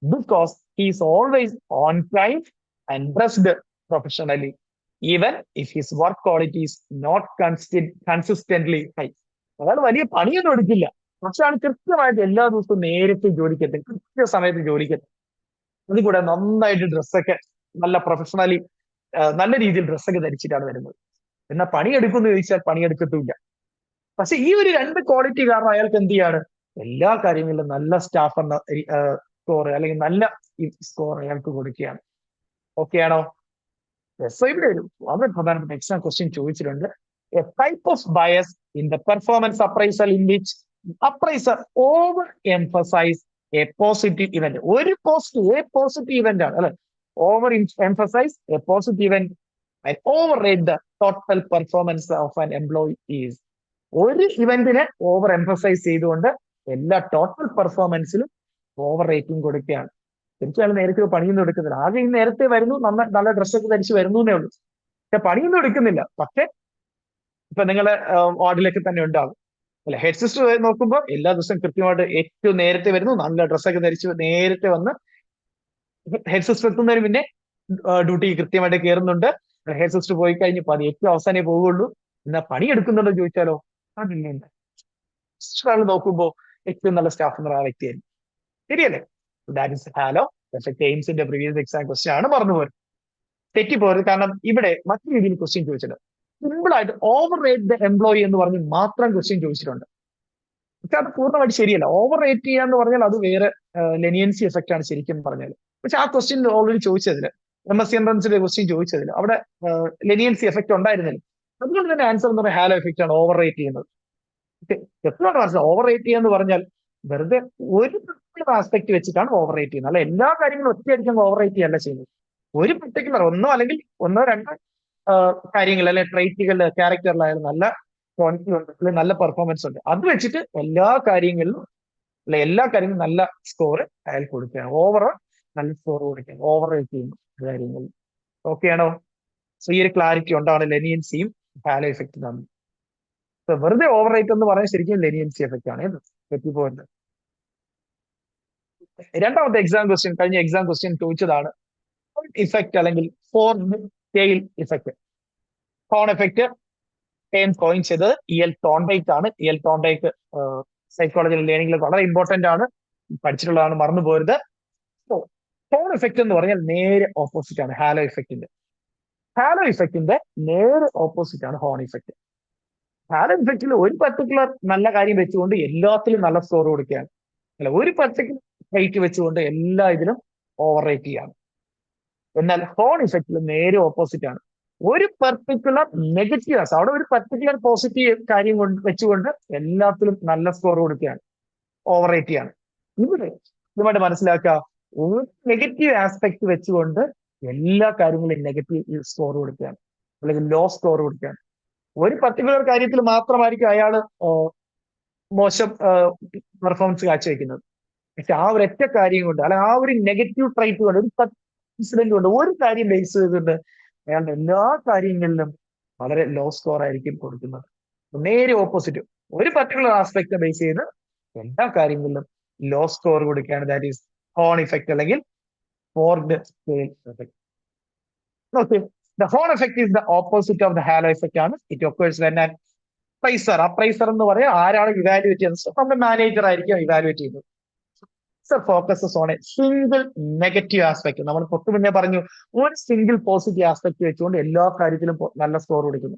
because he is always on time and dressed professionally, even if his work quality is not consistently high. അയാൾ വലിയ പണിയൊന്നും എടുക്കില്ല, പക്ഷെ ആണ് കൃത്യമായിട്ട് എല്ലാ ദിവസവും നേരത്തെ ജോലിക്കെത്തും, കൃത്യസമയത്ത് ജോലിക്കെത്തും. അതുകൂടെ നന്നായിട്ട് ഡ്രസ്സൊക്കെ നല്ല പ്രൊഫഷണലി നല്ല രീതിയിൽ ഡ്രസ്സൊക്കെ ധരിച്ചിട്ടാണ് വരുന്നത്. എന്നാൽ പണിയെടുക്കുമെന്ന് ചോദിച്ചാൽ പണിയെടുക്കത്തുമില്ല. പക്ഷെ ഈ ഒരു രണ്ട് ക്വാളിറ്റി കാരണം അയാൾക്ക് എന്ത് ചെയ്യാണ്, എല്ലാ കാര്യങ്ങളിലും നല്ല സ്റ്റാഫ് എന്ന സ്കോർ അല്ലെങ്കിൽ നല്ല സ്കോർ അയാൾക്ക് കൊടുക്കുകയാണ്. ഓക്കെ ആണോ? സോ ഇവിടെ ഒരു വളരെ പ്രധാനപ്പെട്ട എക്സാം ക്വസ്റ്റ്യൻ ചോദിച്ചിട്ടുണ്ട്. A type of bias in the performance appraisal in which appraiser over emphasise a positive event. ഒരു പോസിറ്റീവ് ഇവന്റ് ആണ് അല്ലെ, over emphasise a positive event and over rate the total performance of an employee is. ഒരു ഇവന്റിനെ over emphasise ചെയ്തുകൊണ്ട് എല്ലാ total പെർഫോമൻസിലും over rating കൊടുക്കുകയാണ്. ശരിക്കും അയാൾ നേരത്തെ പണിയൊന്നും എടുക്കുന്നില്ല, ആകെ ഈ നേരത്തെ വരുന്നു, നല്ല ഡ്രസ്സൊക്കെ ധരിച്ച് വരുന്നു എന്നേ ഉള്ളൂ, പക്ഷെ പണിയൊന്നും എടുക്കുന്നില്ല. പക്ഷെ ഇപ്പൊ നിങ്ങളെ വാർഡിലൊക്കെ തന്നെ ഉണ്ടാകും അല്ലെ, ഹെഡ് സിസ്റ്റർ നോക്കുമ്പോൾ എല്ലാ ദിവസവും കൃത്യമായിട്ട് ഏറ്റവും നേരത്തെ വരുന്നു, നല്ല ഡ്രസ്സൊക്കെ ധരിച്ച് നേരത്തെ വന്ന് ഹെഡ് സിസ്റ്റർ എത്തുന്നതിന് പിന്നെ ഡ്യൂട്ടി കൃത്യമായിട്ട് കയറുന്നുണ്ട്. ഹെഡ് സിസ്റ്റർ പോയി കഴിഞ്ഞ് ഏറ്റവും അവസാനമേ പോവുകയുള്ളൂ. എന്നാൽ പണി എടുക്കുന്നുണ്ടോ ചോദിച്ചാലോ, അതില്ല. സിസ്റ്റർ നോക്കുമ്പോൾ ഏറ്റവും നല്ല സ്റ്റാഫ് എന്നുള്ള ആ വ്യക്തിയായിരിക്കും. ശരിയല്ലേ? That is halo effect. എയിംസിന്റെ പ്രീവിയസ് എക്സാം ക്വസ്റ്റ്യൻ ആണ്, മറന്നു പോരുത്, തെറ്റിപ്പോരുത്. കാരണം ഇവിടെ മറ്റു രീതിയിൽ ക്വസ്റ്റ്യൻ ചോദിച്ചിട്ടുണ്ട്. സിമ്പിൾ ആയിട്ട് ഓവർ റേറ്റ് ദ എംപ്ലോയി എന്ന് പറഞ്ഞ് മാത്രം ക്വസ്റ്റ്യൻ ചോദിച്ചിട്ടുണ്ട്. പക്ഷെ അത് പൂർണ്ണമായിട്ട് ശരിയല്ല. ഓവർ റേറ്റ് ചെയ്യുക എന്ന് പറഞ്ഞാൽ അത് വേറെ ലെനിയൻസി എഫക്റ്റ് ആണ് ശരിക്കും പറഞ്ഞാൽ. പക്ഷെ ആ ക്വസ്റ്റ്യൻ ഓൾറെഡി ചോദിച്ചതില്, MSc എൻട്രൻസിന്റെ ക്വസ്റ്റ്യൻ ചോദിച്ചതിൽ അവിടെ ലെനിയൻസി എഫക്റ്റ് ഉണ്ടായിരുന്നില്ല. അതുകൊണ്ട് തന്നെ ആൻസർ എന്ന് പറയുന്നത് ഹാലോ എഫക്റ്റ് ആണ്, ഓവർ റേറ്റ് ചെയ്യുന്നത്. എപ്പോഴാണ് മനസ്സിലാവും ഓവർ റേറ്റ് ചെയ്യുക എന്ന് പറഞ്ഞാൽ വെറുതെ ഒരു പർട്ടിക്കുലർ ആസ്പെക്ട് വെച്ചിട്ടാണ് ഓവർ റേറ്റ് ചെയ്യുന്നത്, അല്ല എല്ലാ കാര്യങ്ങളും ഒറ്റയടിക്കും ഓവർ റേറ്റ് ചെയ്യല്ല ചെയ്യുന്നത്. ഒരു പർട്ടിക്കുലർ ഒന്നോ രണ്ടോ കാര്യങ്ങൾ അല്ലെങ്കിൽ ട്രൈറ്റുകൾ ക്യാരക്ടറിലായാലും നല്ല ക്വാളിറ്റി ഉണ്ട് അല്ലെങ്കിൽ നല്ല പെർഫോമൻസ് ഉണ്ട്, അത് വെച്ചിട്ട് എല്ലാ കാര്യങ്ങളിലും നല്ല സ്കോർ അയാൾ കൊടുക്കുകയാണ്. ഓവറോൾ നല്ല സ്കോർ കൊടുക്കുകയാണ്, ഓവർ റേറ്റ് ചെയ്യുന്ന കാര്യങ്ങളിൽ. ഓക്കെ ആണോ? സോ ഈ ഒരു ക്ലാരിറ്റി ഉണ്ടാണ് ലെനിയൻസിയും ഹാലോ എഫക്റ്റ് തമ്മിൽ. വെറുതെ ഓവർ റേറ്റ് എന്ന് പറയാൻ ശരിക്കും ലെനിയൻസി എഫക്റ്റ് ആണ് തെറ്റിപ്പോയത്. രണ്ടാമത്തെ എക്സാം ക്വസ്റ്റ്യൻ, കഴിഞ്ഞ എക്സാം ക്വസ്റ്റ്യൻ ചോദിച്ചതാണ് ഇഫക്റ്റ് അല്ലെങ്കിൽ fork tail effect. Horn effect coin ചെയ്തത് EL തോൺഡൈക്ക് ആണ്. EL തോൺഡൈക്ക് സൈക്കോളജിയിൽ ലേണിംഗിൽ വളരെ ഇമ്പോർട്ടന്റ് ആണ്, പഠിച്ചിട്ടുള്ളതാണ്, മറന്നു പോരുത്. സോ ഹോൺ എഫക്റ്റ് എന്ന് പറഞ്ഞാൽ നേരെ ഓപ്പോസിറ്റ് ആണ് ഹാലോ ഇഫക്റ്റിന്റെ. ഹാലോ ഇഫക്റ്റിന്റെ നേരെ ഓപ്പോസിറ്റ് ആണ് ഹോൺ ഇഫക്റ്റ്. ഹാലോ ഇഫക്റ്റിൽ ഒരു പർട്ടിക്കുലർ നല്ല കാര്യം വെച്ചുകൊണ്ട് എല്ലാത്തിലും നല്ല സ്കോർ കൊടുക്കുകയാണ്, അല്ല ഒരു പർട്ടിക്കുലർ റേറ്റ് വെച്ചുകൊണ്ട് എല്ലാ ഇതിലും ഓവർ റേറ്റ് ചെയ്യാണ്. എന്നാൽ ഹോൺ ഇഫക്റ്റിൽ നേരെ ഓപ്പോസിറ്റ് ആണ്. ഒരു പർട്ടിക്കുലർ നെഗറ്റീവ്, അവിടെ ഒരു പർട്ടിക്കുലർ പോസിറ്റീവ് കാര്യം വെച്ചുകൊണ്ട് എല്ലാത്തിലും നല്ല സ്കോർ കൊടുക്കുകയാണ്, ഓവർ റേറ്റ് ചെയ്യാണ്. ഇവിടെ ഇതുമായിട്ട് മനസ്സിലാക്കുക, ഒരു നെഗറ്റീവ് ആസ്പെക്ട് വെച്ചുകൊണ്ട് എല്ലാ കാര്യങ്ങളും നെഗറ്റീവ് സ്കോർ കൊടുക്കുകയാണ്, അല്ലെങ്കിൽ ലോ സ്കോർ കൊടുക്കുകയാണ്. ഒരു പർട്ടിക്കുലർ കാര്യത്തിൽ മാത്രമായിരിക്കും അയാൾ മോശം പെർഫോമൻസ് കാഴ്ചവെക്കുന്നത്. പക്ഷെ ആ ഒരു ഒറ്റ കാര്യം കൊണ്ട്, അല്ലെങ്കിൽ ആ ഒരു നെഗറ്റീവ് ട്രൈറ്റ് കൊണ്ട്, ഒരു ഇൻസിഡന്റ് കൊണ്ട്, ഒരു കാര്യം ബേസ് ചെയ്തുകൊണ്ട് അയാളുടെ എല്ലാ കാര്യങ്ങളിലും വളരെ ലോ സ്കോർ ആയിരിക്കും കൊടുക്കുന്നത്. നേരെ ഓപ്പോസിറ്റ്, ഒരു പർട്ടിക്കുലർ ആസ്പെക്ട് ബേസ് ചെയ്ത് എല്ലാ കാര്യങ്ങളിലും ലോ സ്കോർ കൊടുക്കുകയാണ്. ദാറ്റ് ഈസ് ഹോൺ ഇഫക്റ്റ് അല്ലെങ്കിൽ ford scale effect. Okay, the horn effect is the opposite of the halo effect ആണ്. It occurs when an appraiser എന്ന് പറയാൻ ആരാണ് ഇവാലുവേറ്റ് ചെയ്യുന്നത്? നമ്മുടെ മാനേജർ ആയിരിക്കും ഇവാലുവേറ്റ് ചെയ്യുന്നത്. Focuses on A single negative aspect. നമ്മൾ തൊട്ട് മുന്നേ പറഞ്ഞു, ഒരു സിംഗിൾ പോസിറ്റീവ് ആസ്പെക്ട് വെച്ചുകൊണ്ട് എല്ലാ കാര്യത്തിലും നല്ല സ്കോർ കൊടുക്കുന്നു.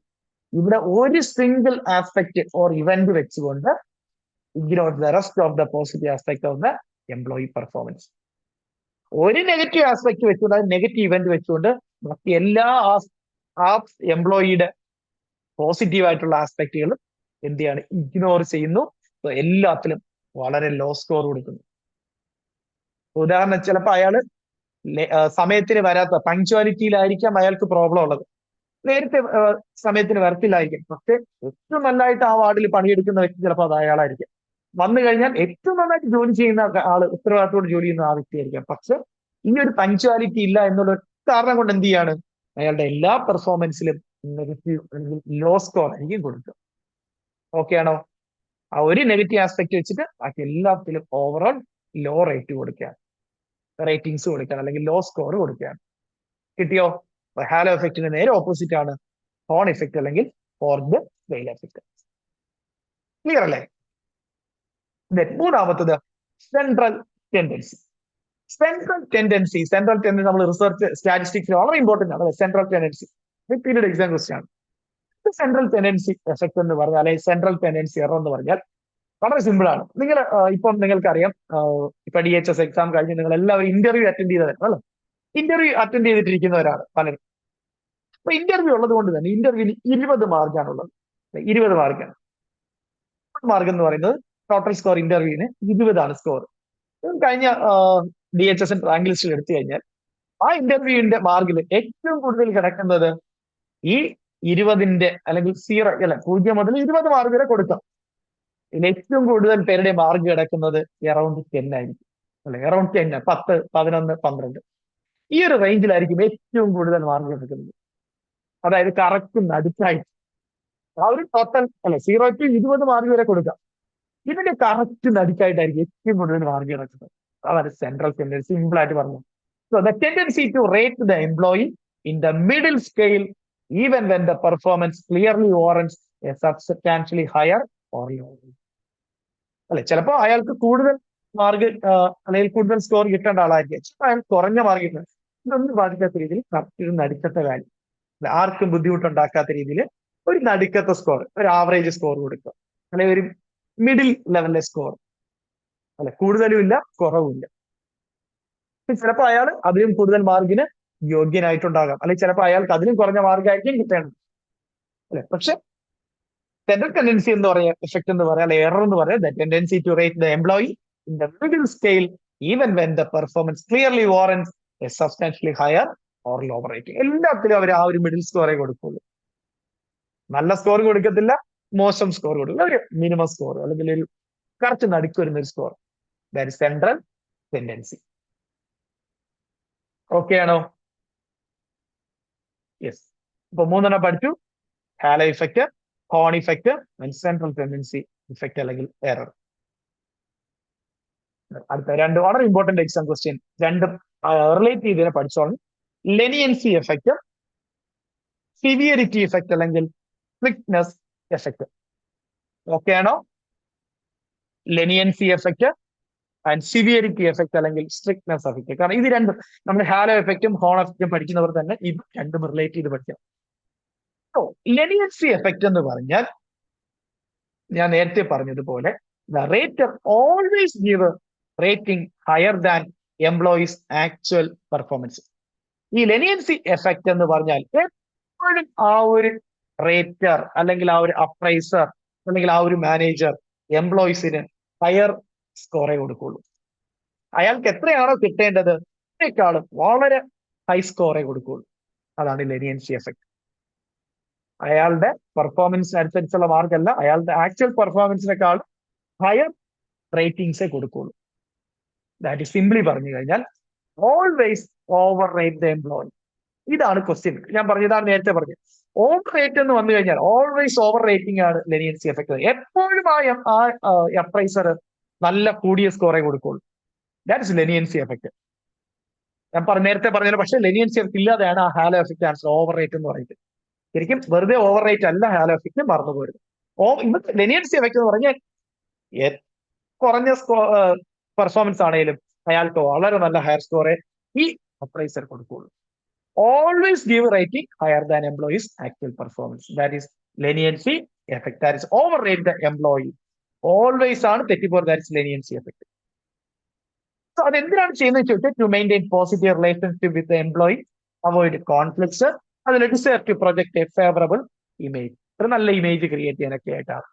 ഇവിടെ ഒരു സിംഗിൾ ആസ്പെക്ട് ഓർ ഇവന്റ് വെച്ചുകൊണ്ട് ignore the rest of the positive aspect of the employee performance. ഒരു നെഗറ്റീവ് ആസ്പെക്ട് വെച്ചുകൊണ്ട്, നെഗറ്റീവ് ഇവന്റ് വെച്ചുകൊണ്ട് ബാക്കി എല്ലാ ആ എംപ്ലോയിയുടെ പോസിറ്റീവ് ആയിട്ടുള്ള ആസ്പെക്റ്റുകളും എന്ത് ചെയ്യാണ്? ഇഗ്നോർ ചെയ്യുന്നു. എല്ലാത്തിലും വളരെ ലോ സ്കോർ കൊടുക്കുന്നു. ഉദാഹരണം, ചിലപ്പോൾ അയാള് സമയത്തിന് വരാത്ത, പങ്ക്ച്വാലിറ്റിയിലായിരിക്കാം അയാൾക്ക് പ്രോബ്ലം ഉള്ളത്, നേരത്തെ സമയത്തിന് വരത്തില്ലായിരിക്കും. പക്ഷെ ഏറ്റവും നന്നായിട്ട് ആ വാർഡിൽ പണിയെടുക്കുന്ന വ്യക്തി ചിലപ്പോൾ അത് അയാളായിരിക്കും. വന്നു കഴിഞ്ഞാൽ ഏറ്റവും നന്നായിട്ട് ജോലി ചെയ്യുന്ന ആള്, ഉത്തരവാദിത്തോട് ജോലി ചെയ്യുന്ന ആ വ്യക്തിയായിരിക്കാം. പക്ഷെ ഈ ഒരു പങ്ക്ച്വാലിറ്റി ഇല്ല എന്നുള്ള കാരണം കൊണ്ട് എന്ത് ചെയ്യാണ്? അയാളുടെ എല്ലാ പെർഫോമൻസിലും നെഗറ്റീവ് അല്ലെങ്കിൽ ലോ സ്കോർ ആയിരിക്കും കൊടുക്കുക. ഓക്കെ ആണോ? ആ ഒരു നെഗറ്റീവ് ആസ്പെക്ട് വെച്ചിട്ട് ബാക്കി എല്ലാത്തിലും ഓവറോൾ ലോ റേറ്റ് കൊടുക്കുകയാണ്, റേറ്റിംഗ്സ് കൊടുക്കുകയാണ്, അല്ലെങ്കിൽ ലോ സ്കോർ കൊടുക്കുകയാണ്. കിട്ടിയോ? ഹാലോ എഫക്റ്റിന് നേരെ ഓപ്പോസിറ്റ് ആണ് ഹോൺ ഇഫക്റ്റ് അല്ലെങ്കിൽ ഫോർഡ് സ്കെയിൽ എഫക്റ്റ്. ക്ലിയർ അല്ലേ? മൂന്നാമത്തത് സെൻട്രൽ ടെൻഡൻസി. സെൻട്രൽ ടെൻഡൻസി നമ്മൾ റിസർച്ച് സ്റ്റാറ്റിസ്റ്റിക്സ് വളരെ ഇമ്പോർട്ടന്റ് ആണ്. Central tendency repeated exam question ആണ്. സെൻട്രൽ ടെൻഡൻസി എഫക്ട് എന്ന് പറഞ്ഞാൽ, അല്ലെങ്കിൽ സെൻട്രൽ ടെൻഡൻസി എറർ എന്ന് പറഞ്ഞാൽ വളരെ സിമ്പിൾ ആണ്. നിങ്ങൾ ഇപ്പം നിങ്ങൾക്കറിയാം, ഇപ്പൊ DHS എക്സാം കഴിഞ്ഞ് നിങ്ങൾ എല്ലാവരും ഇന്റർവ്യൂ അറ്റൻഡ് ചെയ്തതാണ് അല്ലേ? ഇന്റർവ്യൂ അറ്റൻഡ് ചെയ്തിട്ടിരിക്കുന്നവരാണ് പലരും. അപ്പൊ ഇന്റർവ്യൂ ഉള്ളത് കൊണ്ട് തന്നെ ഇന്റർവ്യൂവിന് 20 മാർക്കാണുള്ളത്. 20 മാർക്കാണ്. മാർക്ക് എന്ന് പറയുന്നത് ടോട്ടൽ സ്കോർ ഇന്റർവ്യൂവിന് 20 ആണ് സ്കോർ. കഴിഞ്ഞ DHS റാങ്ക് ലിസ്റ്റിൽ എടുത്തു കഴിഞ്ഞാൽ ആ ഇന്റർവ്യൂവിന്റെ മാർക്കിൽ ഏറ്റവും കൂടുതൽ കിടക്കുന്നത് ഈ 20ന്റെ അല്ലെങ്കിൽ 0 മുതൽ 20 മാർക്ക് വരെ കൊടുക്കാം. ഇതിൽ ഏറ്റവും കൂടുതൽ പേരുടെ മാർക്ക് കിടക്കുന്നത് അറൌണ്ട് 10 ആയിരിക്കും, അല്ലെ? അറൌണ്ട് 10, 10, 11, 12 ഈ ഒരു റേഞ്ചിലായിരിക്കും ഏറ്റവും കൂടുതൽ മാർക്ക് കിടക്കുന്നത്. അതായത് കറക്റ്റ് നടുക്കായിട്ട് ആ ഒരു ടോട്ടൽ, അല്ലെ, 0 to 20 മാർക്ക് വരെ കൊടുക്കാം. ഇതിന്റെ കറക്റ്റ് നടുക്കായിട്ടായിരിക്കും ഏറ്റവും കൂടുതൽ മാർക്ക് കിടക്കുന്നത്. അതാണ് സെൻട്രൽ ടെൻഡൻസി. സിമ്പിൾ ആയിട്ട് പറഞ്ഞു. So the tendency to rate the employee in the middle scale even when the performance clearly warrants a substantially higher or low. അല്ലെ, ചിലപ്പോ അയാൾക്ക് കൂടുതൽ മാർക്ക് അല്ലെങ്കിൽ കൂടുതൽ സ്കോർ കിട്ടേണ്ട ആളായിരിക്കും, ചിലപ്പോൾ അയാൾ കുറഞ്ഞ മാർക്ക് കിട്ടുന്നത്. ഇതൊന്നും ബാധിക്കാത്ത രീതിയിൽ കറക്റ്റ് ഒരു നടുക്കത്തെ കാര്യം, ആർക്കും ബുദ്ധിമുട്ടുണ്ടാക്കാത്ത രീതിയിൽ ഒരു നടുക്കത്തെ സ്കോർ, ഒരു ആവറേജ് സ്കോർ കൊടുക്കുക, അല്ലെങ്കിൽ ഒരു മിഡിൽ ലെവലിലെ സ്കോർ, അല്ലെ, കൂടുതലും ഇല്ല കുറവുമില്ല. ചിലപ്പോൾ അയാൾ അതിലും കൂടുതൽ മാർക്കിന് യോഗ്യനായിട്ടുണ്ടാകാം, അല്ലെങ്കിൽ ചിലപ്പോൾ അയാൾക്ക് അതിലും കുറഞ്ഞ മാർക്കായിരിക്കും കിട്ടേണ്ടത്, അല്ലെ. പക്ഷെ സെൻട്രൽ ടെൻഡൻസി എന്ന് പറയാ, എഫക്ട് എന്ന് പറയാം, എറർ എന്ന് പറയാം, the tendency to rate the employee in the middle scale even when the performance clearly warrants a substantially higher or lower rating. എല്ലാത്തിലും അവർ ആ ഒരു മിഡിൽ സ്കോറേ കൊടുക്കുള്ളൂ. നല്ല സ്കോർ കൊടുക്കത്തില്ല, മോശം സ്കോർ കൊടുക്കില്ല, ഒരു മിനിമം സ്കോർ അല്ലെങ്കിൽ ഒരു കറക്റ്റ് നടുക്ക് വരുന്ന ഒരു score. That is central tendency. Okay ആണോ? യെസ്. ഇപ്പൊ 3 പഠിച്ചു: halo effect, horn effect and central tendency effect അല്ലെങ്കിൽ എറർ. അടുത്ത 2 വളരെ ഇമ്പോർട്ടന്റ് എക്സാം ക്വസ്റ്റ്യൻ, രണ്ടും റിലേറ്റ് ചെയ്തതിനെ പഠിച്ചോളാം. ലെനിയൻസി എഫക്റ്റ്, സിവിയറിറ്റി എഫക്റ്റ് അല്ലെങ്കിൽ സ്ട്രിക്ട്നെസ് എഫക്റ്റ്. ഓക്കെ ആണോ? Leniency effect and severity effect അല്ലെങ്കിൽ സ്ട്രിക്ട്നെസ് എഫക്റ്റ്. കാരണം ഇത് രണ്ടും നമ്മൾ ഹാലോ എഫക്റ്റും ഹോൺ എഫക്റ്റും പഠിക്കുന്നവർ തന്നെ ഇത് രണ്ടും റിലേറ്റ് ചെയ്ത് പഠിക്കാം. ലെനിയൻസി എഫക്റ്റ് എന്ന് പറഞ്ഞാൽ ഞാൻ നേരത്തെ പറഞ്ഞതുപോലെ the rater always give rating higher than employees actual performance. ഈ ലെനിയൻസി എഫക്റ്റ് എന്ന് പറഞ്ഞാൽ എപ്പോഴും ആ ഒരു റേറ്റർ അല്ലെങ്കിൽ ആ ഒരു അപ്രൈസർ അല്ലെങ്കിൽ ആ ഒരു മാനേജർ എംപ്ലോയീസിന് ഹയർ സ്കോറേ കൊടുക്കുള്ളൂ. അയാൾക്ക് എത്രയാണോ കിട്ടേണ്ടത് അതിനേക്കാളും വളരെ ഹൈ സ്കോറേ കൊടുക്കുള്ളൂ. അതാണ് ലെനിയൻസി എഫക്ട്. അയാളുടെ പെർഫോമൻസിനനുസരിച്ചുള്ള മാർക്കല്ല, അയാളുടെ ആക്ച്വൽ പെർഫോമൻസിനേക്കാൾ ഹയർ റേറ്റിംഗ്സേ കൊടുക്കുള്ളൂ. ദാറ്റ് ഇസ് സിംപ്ലി പറഞ്ഞു കഴിഞ്ഞാൽ always over rate the employee. ഇതാണ് ക്വസ്റ്റ്യൻ. ഞാൻ പറഞ്ഞതാണ് നേരത്തെ പറഞ്ഞത്. ഓവർ റേറ്റ് എന്ന് വന്നു കഴിഞ്ഞാൽ ഓൾവേസ് ഓവർ റേറ്റിംഗ് ആണ് ലെനിയൻസി എഫക്ട്. എപ്പോഴും ആ അപ്രൈസർ നല്ല കൂടിയ സ്കോറേ കൊടുക്കുള്ളൂ. That is leniency effect. ഞാൻ നേരത്തെ പറഞ്ഞത്, പക്ഷേ ലെനിയൻസി എഫക്ട് ഇല്ലാതെയാണ് ആ halo effect answer over rate എന്ന് പറയുന്നത്. ശരിക്കും വെറുതെ ഓവർ റേറ്റ് അല്ല ഹാലോ എഫക്ട്, മറന്നു പോരുത്. ഇന്നത്തെ ലെനിയൻസി എഫക്ട് എന്ന് പറഞ്ഞാൽ കുറഞ്ഞ പെർഫോമൻസ് ആണെങ്കിലും അയാൾക്ക് വളരെ നല്ല ഹയർ സ്കോറെ ഈ അപ്രൈസർ കൊടുക്കുള്ളൂ. Always give rating higher than employees actual performance. That is leniency effect. That is over rate the employee. Always ആണ് തെറ്റിപ്പോൾ. That is leniency effect. So അതെന്തിനാണ് ചെയ്യുന്നത് ചോദിച്ചാൽ to maintain positive relationship with the employee, avoid conflicts, അതിൽ desire to project a favourable image. ഒരു നല്ല image create ചെയ്യാനൊക്കെ ആയിട്ടാണ്.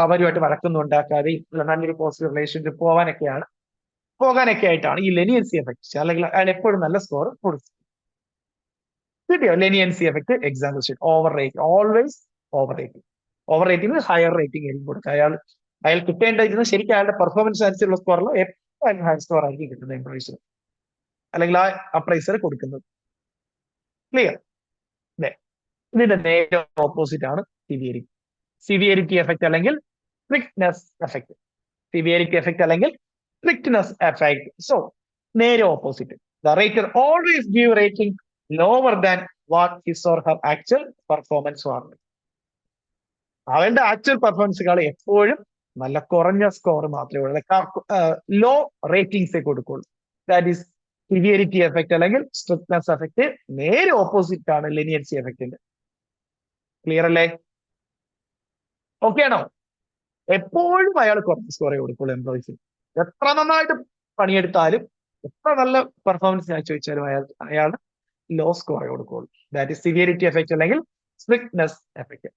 അവരുമായിട്ട് വഴക്കൊന്നും ഉണ്ടാക്കാതെ നല്ലൊരു പോസിറ്റീവ് റിലേഷൻഷിപ്പ് പോകാനൊക്കെ ആയിട്ടാണ് ഈ ലെനിയൻസി എഫക്ട്. അല്ലെങ്കിൽ അയാൾ എപ്പോഴും നല്ല സ്കോർ കൊടുക്കും. കിട്ടിയോ? Leniency effect example sheet. Over rating, always over rating. Over rating higher rating ആയിരിക്കും കൊടുക്കുക. അയാൾ കിട്ടേണ്ടിരുന്നത് ശരിക്കും അയാളുടെ പെർഫോമൻസ് അനുസരിച്ചുള്ള സ്കോറിൽ എപ്പോഴും ഹയർ സ്കോർ ആയിരിക്കും കിട്ടുന്നത് എംപ്ലോയീസിന്, അല്ലെങ്കിൽ ആ അപ്രൈസർ കൊടുക്കുന്നത്. ക്ലിയർ? ഇതിന്റെ നേരെ ഓപ്പോസിറ്റ് ആണ് സിവിയറിറ്റി. സിവിയറിറ്റി എഫക്ട് അല്ലെങ്കിൽ സ്ട്രിക്ട്നെസ് എഫക്ട്. സിവിയറിറ്റി എഫക്ട് അല്ലെങ്കിൽ സ്ട്രിക്ട്നെസ് എഫക്ട്. സോ നേരെ opposite. The rater always give rating lower than what his or her actual performance was. അവന്റെ ആക്ച്വൽ പെർഫോമൻസുകൾ എപ്പോഴും നല്ല കുറഞ്ഞ സ്കോർ മാത്രമേ ഉള്ളൂ, ലോ റേറ്റിംഗ്സേ കൊടുക്കുള്ളൂ. ദാറ്റ് ഈസ് സിവിയറിറ്റി എഫക്ട് അല്ലെങ്കിൽ സ്ട്രിക്ട്നെസ് എഫക്ട്. നേരെ ഓപ്പോസിറ്റ് ആണ് ലെനിയൻസി എഫക്റ്റിന്റെ. ക്ലിയർ അല്ലേ? ഓക്കെ ആണോ? എപ്പോഴും അയാൾ കുറച്ച് സ്കോറേ കൊടുക്കുള്ളൂ എംപ്ലോയീസിന്. എത്ര നന്നായിട്ട് പണിയെടുത്താലും, എത്ര നല്ല പെർഫോമൻസ് ഞാൻ ചോദിച്ചാലും അയാൾ ലോ സ്കോറേ കൊടുക്കുള്ളൂ. ദാറ്റ് ഈസ് സിവിയറിറ്റി എഫക്ട് അല്ലെങ്കിൽ സ്ട്രിക്ട്നെസ് എഫക്ട്.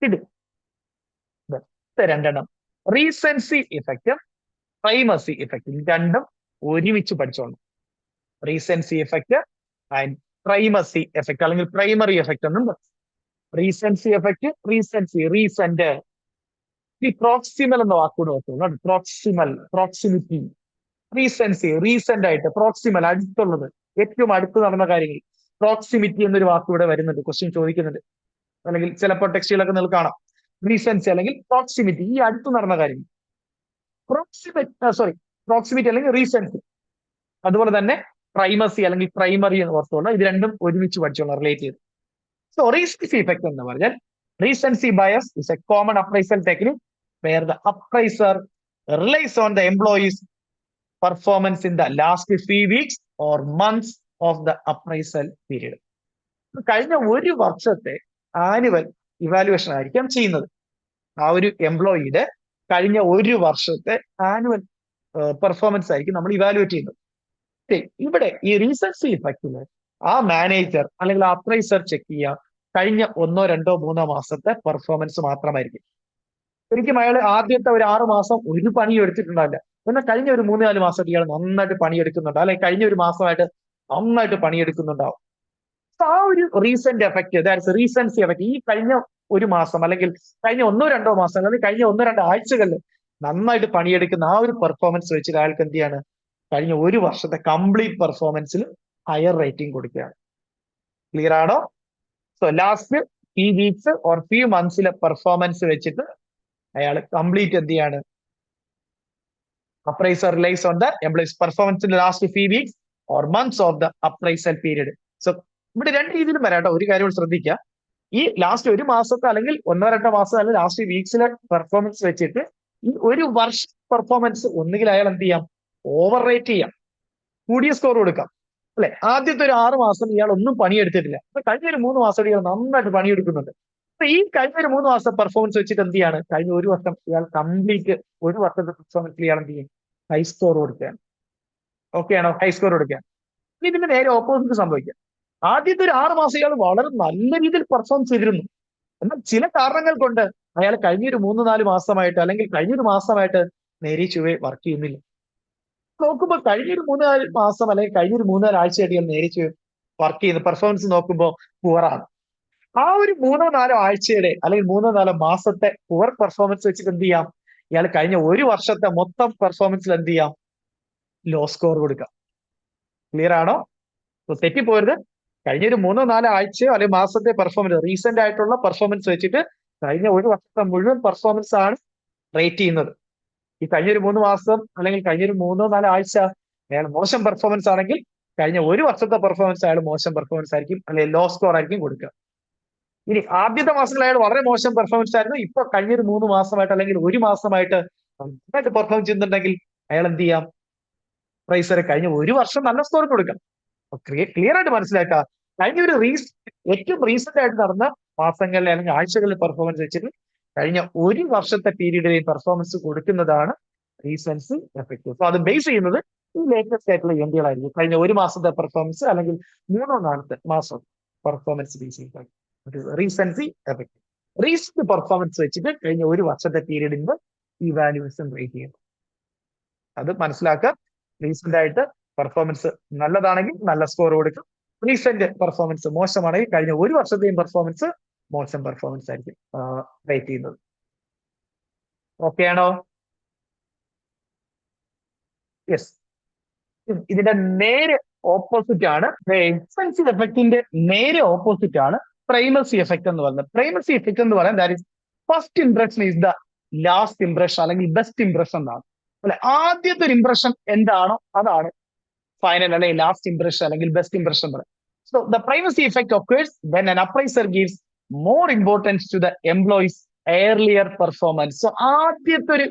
ഇത് രണ്ടെണ്ണം, റീസെൻസി ഇഫക്റ്റും പ്രൈമസി ഇഫക്റ്റും, രണ്ടും ഒരുമിച്ച് പഠിച്ചോളണം. റീസെൻസി ഇഫക്റ്റ് ആൻഡ് പ്രൈമസി എഫക്ട് അല്ലെങ്കിൽ പ്രൈമറി എഫക്ട് എന്നും പറയും. റീസെൻസി എഫക്ട്, റീസെന്റ്, ഈ പ്രോക്സിമൽ എന്ന വാക്കുകൂടെ ഓർത്തോളൂ. പ്രോക്സിമിറ്റി. റീസെൻസി റീസെന്റ് ആയിട്ട്, പ്രോക്സിമൽ അടുത്തുള്ളത്, ഏറ്റവും അടുത്ത് നടന്ന കാര്യങ്ങൾ. പ്രോക്സിമിറ്റി എന്നൊരു വാക്കുകൂടെ വരുന്നുണ്ട്, ക്വസ്റ്റ്യൻ ചോദിക്കുന്നുണ്ട്, അല്ലെങ്കിൽ ചിലപ്പോൾ ടെക്സ്റ്റുകളൊക്കെ നിങ്ങൾക്ക് കാണാം. റീസെൻസി അല്ലെങ്കിൽ പ്രോക്സിമിറ്റി, ഈ അടുത്ത് നടന്ന കാര്യങ്ങൾ. പ്രോക്സിമിറ്റി അല്ലെങ്കിൽ റീസെൻസി. അതുപോലെ തന്നെ പ്രൈമസി അല്ലെങ്കിൽ പ്രൈമറി എന്ന് ഓർത്തോളൂ. ഇത് രണ്ടും ഒരുമിച്ച് പഠിച്ചോളാം, റിലേറ്റ് ചെയ്ത്. സോ റീസെൻസി ഇഫക്ട് എന്ന് പറഞ്ഞാൽ, recency bias is a common appraisal technique where the appraiser relies on the employee's performance in the last few weeks or months of the appraisal period. കഴിഞ്ഞ ഒരു വർഷത്തെ ആനുവൽ ഇവാലുവേഷൻ ആയിരിക്കാം ചെയ്യുന്നത്. ആ ഒരു എംപ്ലോയിയുടെ കഴിഞ്ഞ ഒരു വർഷത്തെ ആനുവൽ പെർഫോമൻസ് ആയിരിക്കും നമ്മൾ ഇവാലുവേറ്റ് ചെയ്യുന്നത്. ഇവിടെ ഈ റീസെൻസി ഇഫക്റ്റില് ആ മാനേജർ അല്ലെങ്കിൽ ആ അപ്രൈസർ ചെക്ക് ചെയ്യുക കഴിഞ്ഞ 1, 2, 3 മാസത്തെ പെർഫോമൻസ് മാത്രമായിരിക്കും. ശരിക്കും അയാൾ ആദ്യത്തെ ഒരു 6 മാസം ഒരു പണിയും എടുത്തിട്ടുണ്ടാവില്ല. എന്നാൽ കഴിഞ്ഞ ഒരു 3-4 മാസമായിട്ട് ഇയാൾ നന്നായിട്ട് പണിയെടുക്കുന്നുണ്ട്, അല്ലെങ്കിൽ കഴിഞ്ഞ ഒരു മാസമായിട്ട് നന്നായിട്ട് പണിയെടുക്കുന്നുണ്ടാവും. ആ ഒരു റീസെന്റ് എഫക്ട്, ദാറ്റ്സ് റീസെൻസി എഫക്ട്. ഈ കഴിഞ്ഞ ഒരു മാസം അല്ലെങ്കിൽ കഴിഞ്ഞ 1-2 മാസം അല്ലെങ്കിൽ കഴിഞ്ഞ 1-2 ആഴ്ചകളിൽ നന്നായിട്ട് പണിയെടുക്കുന്ന ആ ഒരു പെർഫോമൻസ് വെച്ചിട്ട് അയാൾക്ക് എന്ത് ചെയ്യാണ്, കഴിഞ്ഞ ഒരു വർഷത്തെ കംപ്ലീറ്റ് പെർഫോമൻസിൽ ഹയർ റേറ്റിംഗ് കൊടുക്കുകയാണ്. ക്ലിയർ ആണോ? So last few weeks or few മന്ത്സിലെ പെർഫോമൻസ് വെച്ചിട്ട് അയാൾ കംപ്ലീറ്റ് എന്ത് ചെയ്യാണ്, appraiser relies on the employee's performance in last few weeks or months of the appraisal period. So ഇവിടെ രണ്ട് രീതിയിലും വരാം കേട്ടോ. ഒരു കാര്യം ശ്രദ്ധിക്കുക, ഈ ലാസ്റ്റ് ഒരു മാസത്തെ അല്ലെങ്കിൽ 1-2 മാസം അല്ലെങ്കിൽ ലാസ്റ്റ് വീക്സിലെ പെർഫോമൻസ് വെച്ചിട്ട് ഈ ഒരു വർഷ പെർഫോമൻസ് ഒന്നുകിൽ അയാൾ എന്ത് ചെയ്യാം, ഓവർ റേറ്റ് ചെയ്യാം, കൂടിയ സ്കോർ കൊടുക്കാം, അല്ലെ? ആദ്യത്തെ ഒരു 6 മാസം ഇയാൾ ഒന്നും പണിയെടുത്തിട്ടില്ല, അപ്പൊ കഴിഞ്ഞ ഒരു 3 മാസം ഇയാൾ നന്നായിട്ട് പണിയെടുക്കുന്നുണ്ട്. അപ്പൊ ഈ കഴിഞ്ഞ ഒരു 3 മാസം പെർഫോമൻസ് വെച്ചിട്ട് എന്ത് ചെയ്യാണ്, കഴിഞ്ഞ ഒരു വർഷം ഇയാൾ കംപ്ലീറ്റ് ഒരു വർഷത്തെ പെർഫോമൻസിൽ ഇയാൾ എന്ത് ചെയ്യും, ഹൈ സ്കോർ കൊടുക്കുകയാണ്. ഓക്കെ ആണോ? ഹൈ സ്കോർ കൊടുക്കുകയാണ്. ഇതിന്റെ നേരെ ഓപ്പോസിറ്റ് സംഭവിക്കാം. ആദ്യത്തെ ഒരു 6 മാസം ഇയാൾ വളരെ നല്ല രീതിയിൽ പെർഫോം ചെയ്തിരുന്നു, എന്നാൽ ചില കാരണങ്ങൾ കൊണ്ട് അയാൾ കഴിഞ്ഞൊരു 3-4 മാസമായിട്ട് അല്ലെങ്കിൽ കഴിഞ്ഞൊരു മാസമായിട്ട് നേരെ ചുവേ വർക്ക് ചെയ്യുന്നില്ല. നോക്കുമ്പോൾ കഴിഞ്ഞൊരു 3-4 മാസം അല്ലെങ്കിൽ കഴിഞ്ഞൊരു 3-4 ആഴ്ചയായിട്ട് ഇയാൾ നേരിച്ച് വർക്ക് ചെയ്യുന്ന പെർഫോമൻസ് നോക്കുമ്പോൾ പുവറാണ്. ആ ഒരു 3-4 ആഴ്ചയുടെ അല്ലെങ്കിൽ 3-4 മാസത്തെ പുവർ പെർഫോമൻസ് വെച്ചിട്ട് എന്ത് ചെയ്യാം? ഇയാൾ കഴിഞ്ഞ ഒരു വർഷത്തെ മൊത്തം പെർഫോമൻസിൽ എന്ത് ചെയ്യാം? ലോ സ്കോർ കൊടുക്കാം. ക്ലിയർ ആണോ? തെറ്റിപ്പോരുത്. കഴിഞ്ഞൊരു 3-4 ആഴ്ചയോ അല്ലെങ്കിൽ മാസത്തെ പെർഫോമൻസ്, റീസെന്റ് ആയിട്ടുള്ള പെർഫോമൻസ് വെച്ചിട്ട് കഴിഞ്ഞ ഒരു വർഷത്തെ മുഴുവൻ പെർഫോമൻസ് ആണ് റേറ്റ് ചെയ്യുന്നത്. ഈ കഴിഞ്ഞൊരു 3 മാസം അല്ലെങ്കിൽ കഴിഞ്ഞൊരു 3-4 ആഴ്ച അയാൾ മോശം പെർഫോമൻസ് ആണെങ്കിൽ കഴിഞ്ഞ ഒരു വർഷത്തെ പെർഫോമൻസ് അയാൾ മോശം പെർഫോമൻസ് ആയിരിക്കും അല്ലെങ്കിൽ ലോ സ്കോർ ആയിരിക്കും കൊടുക്കുക. ഇനി ആദ്യത്തെ മാസത്തിൽ അയാൾ വളരെ മോശം പെർഫോമൻസ് ആയിരുന്നു, ഇപ്പൊ കഴിഞ്ഞൊരു 3 മാസമായിട്ട് അല്ലെങ്കിൽ ഒരു മാസമായിട്ട് നന്നായിട്ട് പെർഫോം ചെയ്യുന്നുണ്ടെങ്കിൽ അയാൾ എന്ത് ചെയ്യാം? പ്രൈസർ കഴിഞ്ഞ ഒരു വർഷം നല്ല സ്കോർ കൊടുക്കാം. ക്ലിയർ ആയിട്ട് മനസ്സിലാക്കുക. കഴിഞ്ഞ ഒരു ഏറ്റവും റീസെന്റ് ആയിട്ട് നടന്ന മാസങ്ങളിലെ അല്ലെങ്കിൽ ആഴ്ചകളിലെ പെർഫോമൻസ് വെച്ചിട്ട് കഴിഞ്ഞ ഒരു വർഷത്തെ പീരീഡിലെ പെർഫോമൻസ് കൊടുക്കുന്നതാണ് റീസൻസി എഫക്റ്റ്. അപ്പൊ അത് ബേസ് ചെയ്യുന്നത് ഈ ലേറ്റസ്റ്റ് ആയിട്ടുള്ള ഇവന്റുകളായിരിക്കും. കഴിഞ്ഞ ഒരു മാസത്തെ പെർഫോമൻസ് അല്ലെങ്കിൽ 3-4 മാസം പെർഫോമൻസ് ബേസ് ചെയ്തിട്ട് റീസൻസി എഫക്റ്റ്. റീസെന്റ് പെർഫോമൻസ് വെച്ചിട്ട് കഴിഞ്ഞ ഒരു വർഷത്തെ പീരീഡിന്റെ ഇവാലുവേഷൻ റേറ്റ് ചെയ്യുന്നു. അത് മനസ്സിലാക്കുക. റീസെന്റ് ആയിട്ട് പെർഫോമൻസ് നല്ലതാണെങ്കിൽ നല്ല സ്കോർ കൊടുക്കും. റീസെന്റ് പെർഫോമൻസ് മോശമാണെങ്കിൽ കഴിഞ്ഞ ഒരു വർഷത്തെയും പെർഫോമൻസ് മോശം പെർഫോമൻസ് ആയിരിക്കും റേറ്റ് ചെയ്യുന്നത്. ഓക്കെ ആണോ? യെസ്. ഇതിന്റെ നേരെ ഓപ്പോസിറ്റ് ആണ് എക്സ്പെൻസീവ് എഫക്റ്റിന്റെ നേരെ ഓപ്പോസിറ്റ് ആണ് പ്രൈമസി എഫക്ട് എന്ന് പറയുന്നത്. പ്രൈമസി എഫക്ട് എന്ന് പറയുന്നത് that is first impression is the last impression അല്ലെങ്കിൽ ബെസ്റ്റ് ഇംപ്രഷൻ എന്നാണ്. അല്ലെ, ആദ്യത്തെ ഒരു ഇംപ്രഷൻ എന്താണോ അതാണ് ഫൈനൽ അല്ലെങ്കിൽ ലാസ്റ്റ് ഇംപ്രഷൻ അല്ലെങ്കിൽ ബെസ്റ്റ് ഇംപ്രഷൻ പറയും. So the primacy effect occurs when an appraiser gives more importance to the employee's earlier performance. So ആദ്യത്തെ ഒരു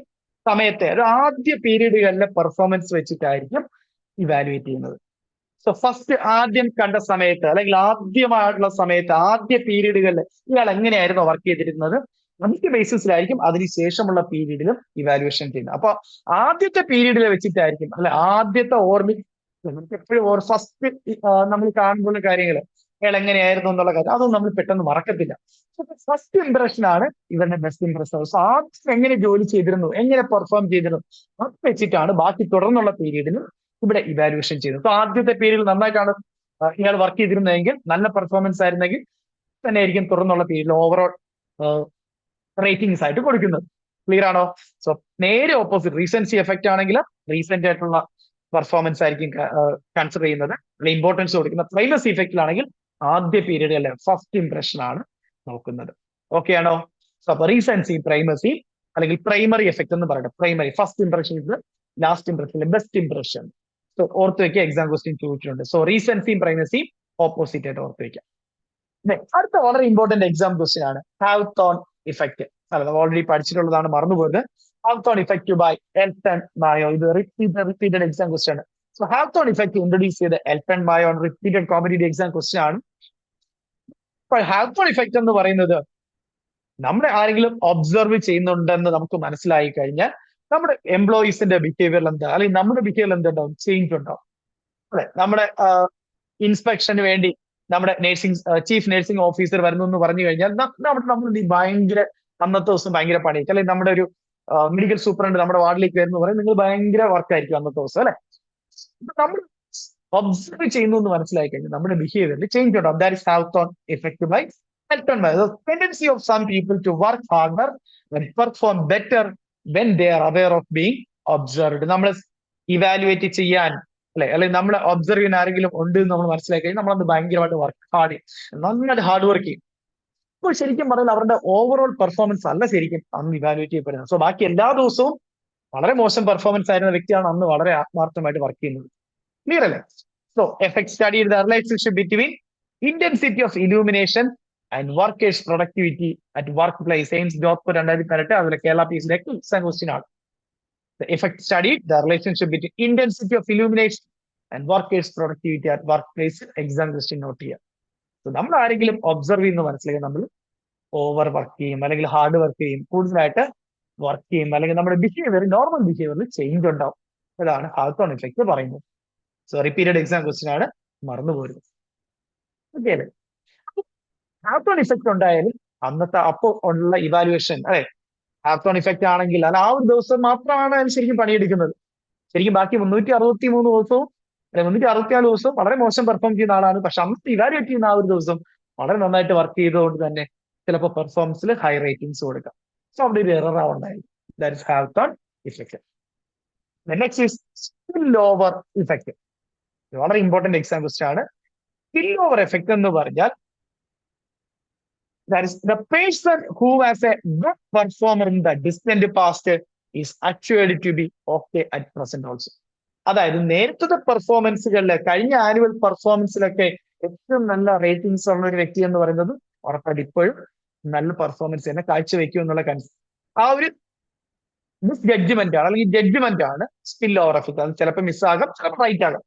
സമയത്തെ ഒരു ആദ്യ പീരീഡുകളിലെ പെർഫോമൻസ് വെച്ചിട്ടായിരിക്കും ഇവാലുവേറ്റ് ചെയ്യുന്നത്. സോ ഫസ്റ്റ് ആദ്യം കണ്ട സമയത്ത് അല്ലെങ്കിൽ ആദ്യമായിട്ടുള്ള സമയത്ത് ആദ്യ പീരീഡുകളിൽ ഇയാൾ എങ്ങനെയായിരുന്നു വർക്ക് ചെയ്തിരുന്നത് അതിന്റെ ബേസിസിലായിരിക്കും അതിനുശേഷമുള്ള പീരീഡിലും ഇവാലുവേഷൻ ചെയ്യുന്നത്. അപ്പൊ ആദ്യത്തെ പീരീഡിൽ വെച്ചിട്ടായിരിക്കും അല്ലെ ആദ്യത്തെ നമുക്ക് എപ്പോഴും ഫസ്റ്റ് നമ്മൾ കാണുമ്പോൾ കാര്യങ്ങൾ അയാൾ എങ്ങനെയായിരുന്നു എന്നുള്ള കാര്യം അതൊന്നും നമ്മൾ പെട്ടെന്ന് മറക്കത്തില്ല. ഫസ്റ്റ് ഇംപ്രഷൻ ആണ് ഇവരുടെ ബെസ്റ്റ് ഇംപ്രഷൻ. സോ ആദ്യം എങ്ങനെ ജോലി ചെയ്തിരുന്നു, എങ്ങനെ പെർഫോം ചെയ്തിരുന്നു അത് വെച്ചിട്ടാണ് ബാക്കി തുടർന്നുള്ള പീരീഡിലും ഇവിടെ ഇവാലുവേഷൻ ചെയ്യുന്നത്. സോ ആദ്യത്തെ പീരീഡിൽ നന്നായിട്ടാണ് ഇയാൾ വർക്ക് ചെയ്തിരുന്നതെങ്കിൽ, നല്ല പെർഫോമൻസ് ആയിരുന്നെങ്കിൽ തന്നെ ആയിരിക്കും തുടർന്നുള്ള പീരീഡിൽ ഓവറോൾ റേറ്റിംഗ്സ് ആയിട്ട് കൊടുക്കുന്നത്. ക്ലിയർ ആണോ? സോ നേരെ ഓപ്പോസിറ്റ് റീസൻസി എഫക്റ്റ് ആണെങ്കിൽ റീസെന്റ് ആയിട്ടുള്ള പെർഫോമൻസ് ആയിരിക്കും കൺസിഡർ ചെയ്യുന്നത്, ഇമ്പോർട്ടൻസ് കൊടുക്കുന്നത്. പ്രൈമസി ഇഫക്റ്റിലാണെങ്കിൽ ആദ്യ പീരീഡ് അല്ലെ ഫസ്റ്റ് ഇംപ്രഷൻ ആണ് നോക്കുന്നത്. ഓക്കെ ആണോ? സോ അപ്പൊ റീസൻസി, പ്രൈമസി അല്ലെങ്കിൽ പ്രൈമറി എഫക്ട് എന്ന് പറയട്ടെ. പ്രൈമറി ഫസ്റ്റ് ഇംപ്രഷൻ ഇത് last impression best impression. So ഓർത്ത് വെക്കുക, എക്സാം ക്വസ്റ്റ്യൻ ചോദിച്ചിട്ടുണ്ട്. സോ റീസൻസിയും പ്രൈമസിയും ഓപ്പോസിറ്റ് ആയിട്ട് ഓർത്ത് വെക്കാം. അടുത്ത വളരെ ഇമ്പോർട്ടന്റ് എക്സാം ക്വസ്റ്റ്യൻ ആണ് ഹാവ്തോൺ ഇഫക്റ്റ്. അല്ല, നമ്മൾ ഓൾറെഡി പഠിച്ചിട്ടുള്ളതാണ്, മറന്നുപോയത്. ഹാവ്തോൺ effect by Elton മായോ. ഇത് റിപ്പീറ്റഡ് എക്സാം ക്വസ്റ്റ്യൻ ആണ്. സോ ഹാവ്തോൺ ഇഫക്റ്റ് ഇൻട്രൊഡ്യൂസ് ചെയ്ത Elton മായോ repeated competitive exam question ആണ്. ഇപ്പോൾ ഹാവ്തോൺ ഇഫക്റ്റ് എന്ന് പറയുന്നത് നമ്മളെ ആരെങ്കിലും ഒബ്സർവ് ചെയ്യുന്നുണ്ടെന്ന് നമുക്ക് മനസ്സിലായി കഴിഞ്ഞാൽ നമ്മുടെ എംപ്ലോയീസിന്റെ ബിഹേവിയറിൽ എന്താ അല്ലെങ്കിൽ നമ്മുടെ ബിഹേവിയറിൽ എന്തുണ്ടാവും, ചേഞ്ച് ഉണ്ടാവും. അല്ലെ, നമ്മുടെ ഇൻസ്പെക്ഷന് വേണ്ടി നമ്മുടെ ചീഫ് നഴ്സിംഗ് ഓഫീസർ വരുന്നു എന്ന് പറഞ്ഞു കഴിഞ്ഞാൽ നമ്മൾ ഭയങ്കര അന്നത്തെ ദിവസം ഭയങ്കര പണിയായിരിക്കും. അല്ലെങ്കിൽ നമ്മുടെ ഒരു മെഡിക്കൽ സൂപ്രണ്ട് നമ്മുടെ വാർഡിലേക്ക് വരുന്നു പറയും, നിങ്ങൾ ഭയങ്കര വർക്കായിരിക്കും അന്നത്തെ ദിവസം. അല്ലെ, നമ്മൾ ഒബ്സർവ് ചെയ്യുന്നു എന്ന് മനസ്സിലായി കഴിഞ്ഞാൽ നമ്മുടെ ബിഹേവിയറിൽ ചേഞ്ച് ഉണ്ടാവും. That is Hawthorne effect by Elton Mayo. The tendency of some people to work harder and perform better when they are aware of being observed. നമ്മൾ ഇവാലുവേറ്റ് ചെയ്യാൻ അല്ലെങ്കിൽ നമ്മളെ ഒബ്സർവ് ചെയ്യാൻ ആരെങ്കിലും ഉണ്ട് എന്ന് നമ്മൾ മനസ്സിലാക്കി കഴിഞ്ഞാൽ നമ്മളത് ഭയങ്കരമായിട്ട് നന്നായിട്ട് ഹാർഡ് വർക്ക് ചെയ്യും. അപ്പോൾ ശരിക്കും പറഞ്ഞാൽ അവരുടെ ഓവറോൾ പെർഫോമൻസ് അല്ല ശരിക്കും അന്ന് ഇവാലുവേറ്റ് ചെയ്യപ്പെടുന്നത്. സോ ബാക്കി എല്ലാ ദിവസവും വളരെ മോശം പെർഫോമൻസ് ആയിരുന്ന വ്യക്തിയാണ് അന്ന് വളരെ ആത്മാർത്ഥമായിട്ട് വർക്ക് ചെയ്യുന്നത്. ക്ലിയർ അല്ലേ? So effect study the relationship between intensity of illumination and workers productivity at work place. AIIMS job 2018 അതിലെ കേരള PSC എക്സാം ക്വസ്റ്റ്യൻ ആണ്. The effect studied the relationship between intensity of illumination and workers' productivity at workplace. Exam question note here. So നമ്മൾ ആരെങ്കിലും observe ചെയ്യുന്ന മനസ്സിലാക്കി നമ്മൾ over work ചെയ്യും അല്ലെങ്കിൽ hard work ചെയ്യും, കൂടുതലായിട്ട് വർക്ക് ചെയ്യും, അല്ലെങ്കിൽ നമ്മുടെ ബിഹേവിയർ നോർമൽ ബിഹേവിയറിൽ ചേഞ്ച് ഉണ്ടാവും. അതാണ് ഹാവ്തോൺ ഇഫക്റ്റ് പറയുന്നത്. സോ റിപ്പീറ്റഡ് എക്സാം ക്വസ്റ്റ്യൻ ആണ്, മറന്നു പോരുത്. ഓക്കെ അല്ലേ? ഹാവ്തോൺ ഇഫക്റ്റ് ഉണ്ടായാലും അന്നത്തെ അപ്പോൾ ഉള്ള ഇവാലുവേഷൻ അല്ലെ ഹാവ്തോൺ ഇഫക്റ്റ് ആണെങ്കിൽ അല്ല ആ ഒരു ദിവസം മാത്രമാണ് അതിന് ശരിക്കും പണിയെടുക്കുന്നത്. ശരിക്കും ബാക്കി 363 ദിവസവും 364 ദിവസവും വളരെ മോശം പെർഫോം ചെയ്യുന്ന ആളാണ്. പക്ഷെ അന്നത്തെ ഇവാലുവേറ്റ് ചെയ്യുന്ന ആ ഒരു ദിവസം വളരെ നന്നായിട്ട് വർക്ക് ചെയ്തതുകൊണ്ട് തന്നെ ചിലപ്പോൾ പെർഫോമൻസിൽ ഹൈ റേറ്റിംഗ്സ് കൊടുക്കാം. സോ അവിടെ ഒരു എറർ ആവുണ്ടായിരുന്നു. That is Hawthorne effect. Next is spill over effect. വളരെ ഇമ്പോർട്ടന്റ് എക്സാം ക്വസ്റ്റ്യൻ ആണ്. സ്പിൽ ഓവർ എഫക്റ്റ് എന്ന് പറഞ്ഞാൽ that is the person who has a good performer in the distant past is actually to be okay at present also. അതായത് നേരത്തെ പെർഫോമൻസുകളിലെ കഴിഞ്ഞ annual പെർഫോമൻസിലൊക്കെ ഏറ്റവും നല്ല ratings ഉള്ള ഒരു വ്യക്തി എന്ന് പറയുന്നത് ഉറപ്പായിട്ട് ഇപ്പോഴും നല്ല പെർഫോമൻസ് തന്നെ കാഴ്ചവെക്കും എന്നുള്ള ആ ഒരു മിസ് ജഡ്ജ്മെന്റ് ആണ്, അല്ലെങ്കിൽ ജഡ്ജ്മെന്റ് ആണ് സ്പിൽ ഓവർ എഫക്ട്. അത് ചിലപ്പോൾ മിസ്സാകാം, ചിലപ്പോൾ റൈറ്റ് ആകാം.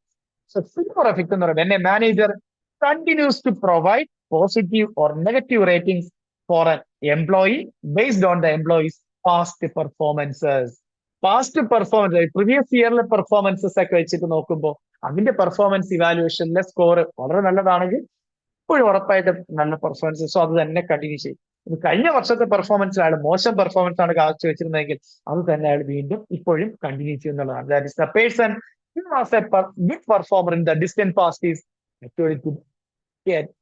സോ സ്പിൽ ഓവർ എഫക്ട് എന്ന് പറയുന്നത് എന്നെ manager continues to provide positive or negative ratings for an employee based on the employee's past performances. Past performance, previous ഇയറിലെ പെർഫോമൻസസ് ഒക്കെ വെച്ചിട്ട് നോക്കുമ്പോൾ അതിന്റെ പെർഫോമൻസ് ഇവാലുവേഷനിലെ സ്കോർ വളരെ നല്ലതാണെങ്കിൽ ഇപ്പോഴും ഉറപ്പായിട്ടും നല്ല പെർഫോമൻസ്. സോ അത് തന്നെ കണ്ടിന്യൂ ചെയ്യും. ഇത് കഴിഞ്ഞ വർഷത്തെ പെർഫോമൻസ് അയാൾ മോശം പെർഫോമൻസ് ആണ് കാഴ്ച വെച്ചിരുന്നതെങ്കിൽ അത് തന്നെ അയാൾ വീണ്ടും ഇപ്പോഴും കണ്ടിന്യൂ ചെയ്യുന്നതാണ്. That is the person who was a good performer in the distant past is actually to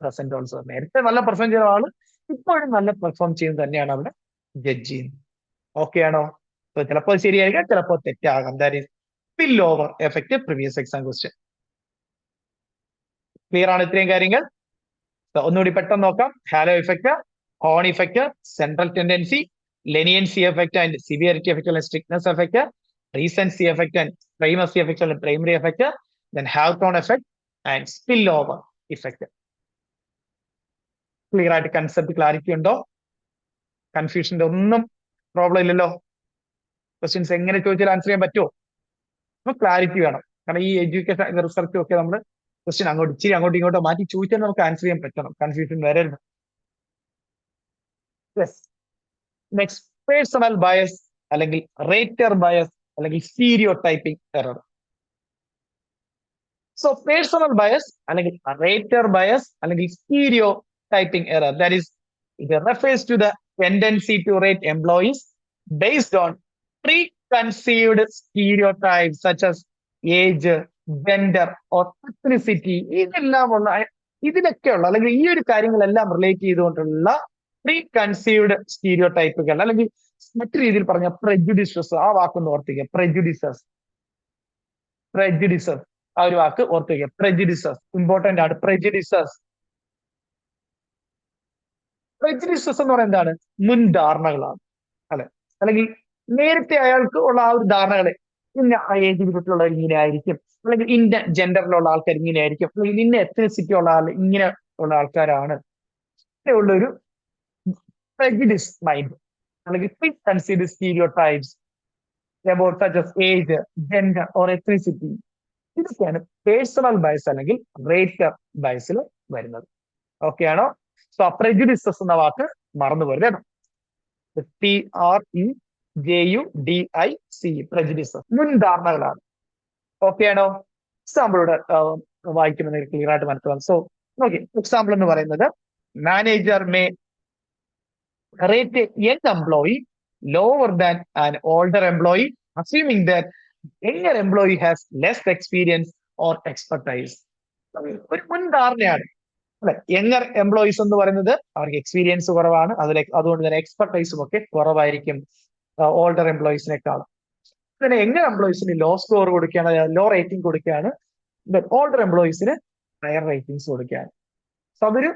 present also. നേരത്തെ നല്ല പെർഫോം ചെയ്ത ആള് ഇപ്പോഴും നല്ല പെർഫോം ചെയ്യുന്നത് തന്നെയാണ് അവിടെ ജഡ്ജ് ചെയ്യുന്നത്. ഓക്കെ ആണോ? ചിലപ്പോൾ ശരിയായിരിക്കാം, ചിലപ്പോൾ തെറ്റാകാം. That is spill over effect previous exam question. Clear ആണ് ഇത്രയും കാര്യങ്ങൾ? ഒന്നുകൂടി പെട്ടെന്ന് നോക്കാം. Halo effect, horn effect, central tendency, leniency effect and severity effect അല്ലെങ്കിൽ strictness effect, recency effect and primacy effect അല്ലെങ്കിൽ primary effect, then Hawthorne effect and spill over effect. Clear ആയിട്ട് concept clarity ഉണ്ടോ? കൺഫ്യൂഷന്റെ ഒന്നും പ്രോബ്ലം ഇല്ലല്ലോ? Questions എങ്ങനെ ചോദിച്ചാൽ answer ചെയ്യാൻ പറ്റുമോ? അപ്പൊ ക്ലാരിറ്റി വേണം. കാരണം ഈ എഡ്യൂക്കേഷൻ റിസർച്ചും ഒക്കെ നമ്മൾ ക്വസ്റ്റ്യൻ ഇച്ചിരി അങ്ങോട്ടും ഇങ്ങോട്ടോ മാറ്റി ചോദിച്ചാൽ നമുക്ക് ആൻസർ ചെയ്യാൻ പറ്റണം. കൺഫ്യൂഷൻ വരരുത്. നെക്സ്റ്റ്, പേഴ്സണൽ ബയസ് അല്ലെങ്കിൽ റേറ്റർ ബയസ് അല്ലെങ്കിൽ stereo typing error. So personal bias അല്ലെങ്കിൽ റേറ്റർ ബയസ് അല്ലെങ്കിൽ stereo typing error, that is, it refers to the tendency to rate employees based on preconceived stereotypes such as age, gender or ethnicity. ഇതിനൊക്കെയുള്ള അല്ലെങ്കിൽ ഈ ഒരു കാര്യങ്ങളെല്ലാം relate ചെയ്തുകൊണ്ടുള്ള പ്രീകൺസീവ്ഡ് സ്റ്റീരിയോടൈപ്പുകൾ, അല്ലെങ്കിൽ മറ്റു രീതിയിൽ പറഞ്ഞ പ്രെജുഡിസസ്. ആ വാക്കൊന്ന് ഓർത്തിക്കുക. പ്രെജുഡിസസ് ആ ഒരു വാക്ക് ഓർത്തിക്കുക. പ്രെജുഡിസസ് ഇമ്പോർട്ടന്റ് ആണ്. പ്രെജുഡിസസ് എന്ന് പറയുന്നത് എന്താണ്? മുൻധാരണകളാണ്, അല്ലെ? അല്ലെങ്കിൽ നേരത്തെ അയാൾക്ക് ഉള്ള ആ ഒരു ധാരണകളെ, ഇന്ന ഏജ് ഗ്രൂപ്പിലുള്ളവർ ഇങ്ങനെ ആയിരിക്കും, അല്ലെങ്കിൽ ഇന്ന ജെൻഡറിലുള്ള ആൾക്കാർ ഇങ്ങനെ ആയിരിക്കും, അല്ലെങ്കിൽ ഇന്ന എത്നിസിറ്റി ഉള്ള ആൾ ഇങ്ങനെ ഉള്ള ആൾക്കാരാണ്. ഉള്ളൊരു പ്രെജുഡിസ് മൈൻഡ് അല്ലെങ്കിൽ preconceived stereotypes about such as age, gender or ethnicity. ഇതൊക്കെയാണ് പേഴ്സണൽ ബയസ് അല്ലെങ്കിൽ റേറ്റർ ബയസിൽ വരുന്നത്. ഓക്കെ ആണോ? സോ പ്രെജുഡിസസ് എന്ന വാക്ക് മറന്നു പോരുത്. PREJUDICE prejudices മുൻധാരണകളാണ്. ഓക്കെ ആണോ? എക്സാമ്പിളോട് വായിക്കുമ്പോൾ ക്ലിയർ ആയിട്ട് മനസ്സിലാവും. സോ ഓക്കെ, എക്സാമ്പിൾ എന്ന് പറയുന്നത് manager may rate young employee lower than an older employee assuming that younger employee has less experience or expertise. ഒരു മുൻധാരണയാണ്, അല്ലെ? യങ്ങർ എംപ്ലോയീസ് എന്ന് പറയുന്നത് അവർക്ക് എക്സ്പീരിയൻസ് കുറവാണ്, അതുകൊണ്ട് തന്നെ എക്സ്പെർട്ടൈസും ഒക്കെ കുറവായിരിക്കും ഓൾഡർ എംപ്ലോയീസിനേക്കാളും. പിന്നെ യങ്ങർ എംപ്ലോയീസിന് ലോ സ്കോർ കൊടുക്കുകയാണ്, ലോ റേറ്റിംഗ് കൊടുക്കുകയാണ്. ഓൾഡർ എംപ്ലോയീസിന് ഹയർ റേറ്റിംഗ്സ് കൊടുക്കുകയാണ്. സോ അതൊരു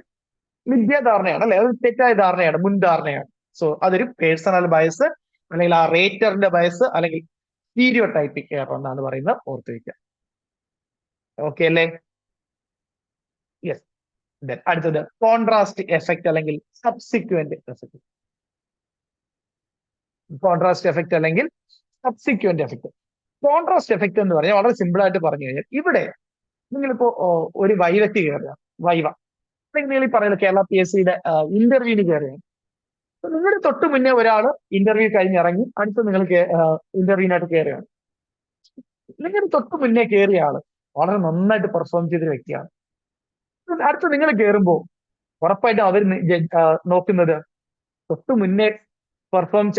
മിഥ്യാധാരണയാണ്, അല്ലെ? അത് തെറ്റായ ധാരണയാണ്, മുൻധാരണയാണ്. സോ അതൊരു പേഴ്സണൽ ബയസ് അല്ലെങ്കിൽ ആ റേറ്ററിന്റെ ബയസ് അല്ലെങ്കിൽ സ്റ്റീരിയോടൈപ്പിക് എറർ എന്നാണ് പറയുന്നത്. ഓർത്ത് വയ്ക്കുക. ഓക്കെ അല്ലേ? യെസ്. അടുത്തത് കോൺട്രാസ്റ്റ് എഫക്റ്റ് അല്ലെങ്കിൽ സബ്സിക്വന്റ് എഫക്റ്റ്. കോൺട്രാസ്റ്റ് എഫക്റ്റ് അല്ലെങ്കിൽ സബ്സിക്വന്റ് എഫക്റ്റ്. കോൺട്രാസ്റ്റ് എഫക്റ്റ് എന്ന് പറഞ്ഞാൽ വളരെ സിമ്പിൾ ആയിട്ട് പറഞ്ഞു കഴിഞ്ഞാൽ, ഇവിടെ നിങ്ങളിപ്പോ ഒരു വൈവയ്ക്ക് കയറുക, വൈവ നിങ്ങൾ ഈ പറയുന്നത് കേരള PSCയുടെ ഇന്റർവ്യൂവിന് കയറുകയാണ്. നിങ്ങളുടെ തൊട്ട് മുന്നേ ഒരാൾ ഇന്റർവ്യൂ കഴിഞ്ഞിറങ്ങി അടുത്ത് നിങ്ങൾ ഇന്റർവ്യൂവിനായിട്ട് കയറുകയാണ്. നിങ്ങളുടെ തൊട്ട് മുന്നേ കയറിയ ആള് വളരെ നന്നായിട്ട് പെർഫോം ചെയ്തൊരു വ്യക്തിയാണ്. അടുത്ത് നിങ്ങൾ കയറുമ്പോൾ ഉറപ്പായിട്ടും അവർ നോക്കുന്നത് തൊട്ട് മുന്നേ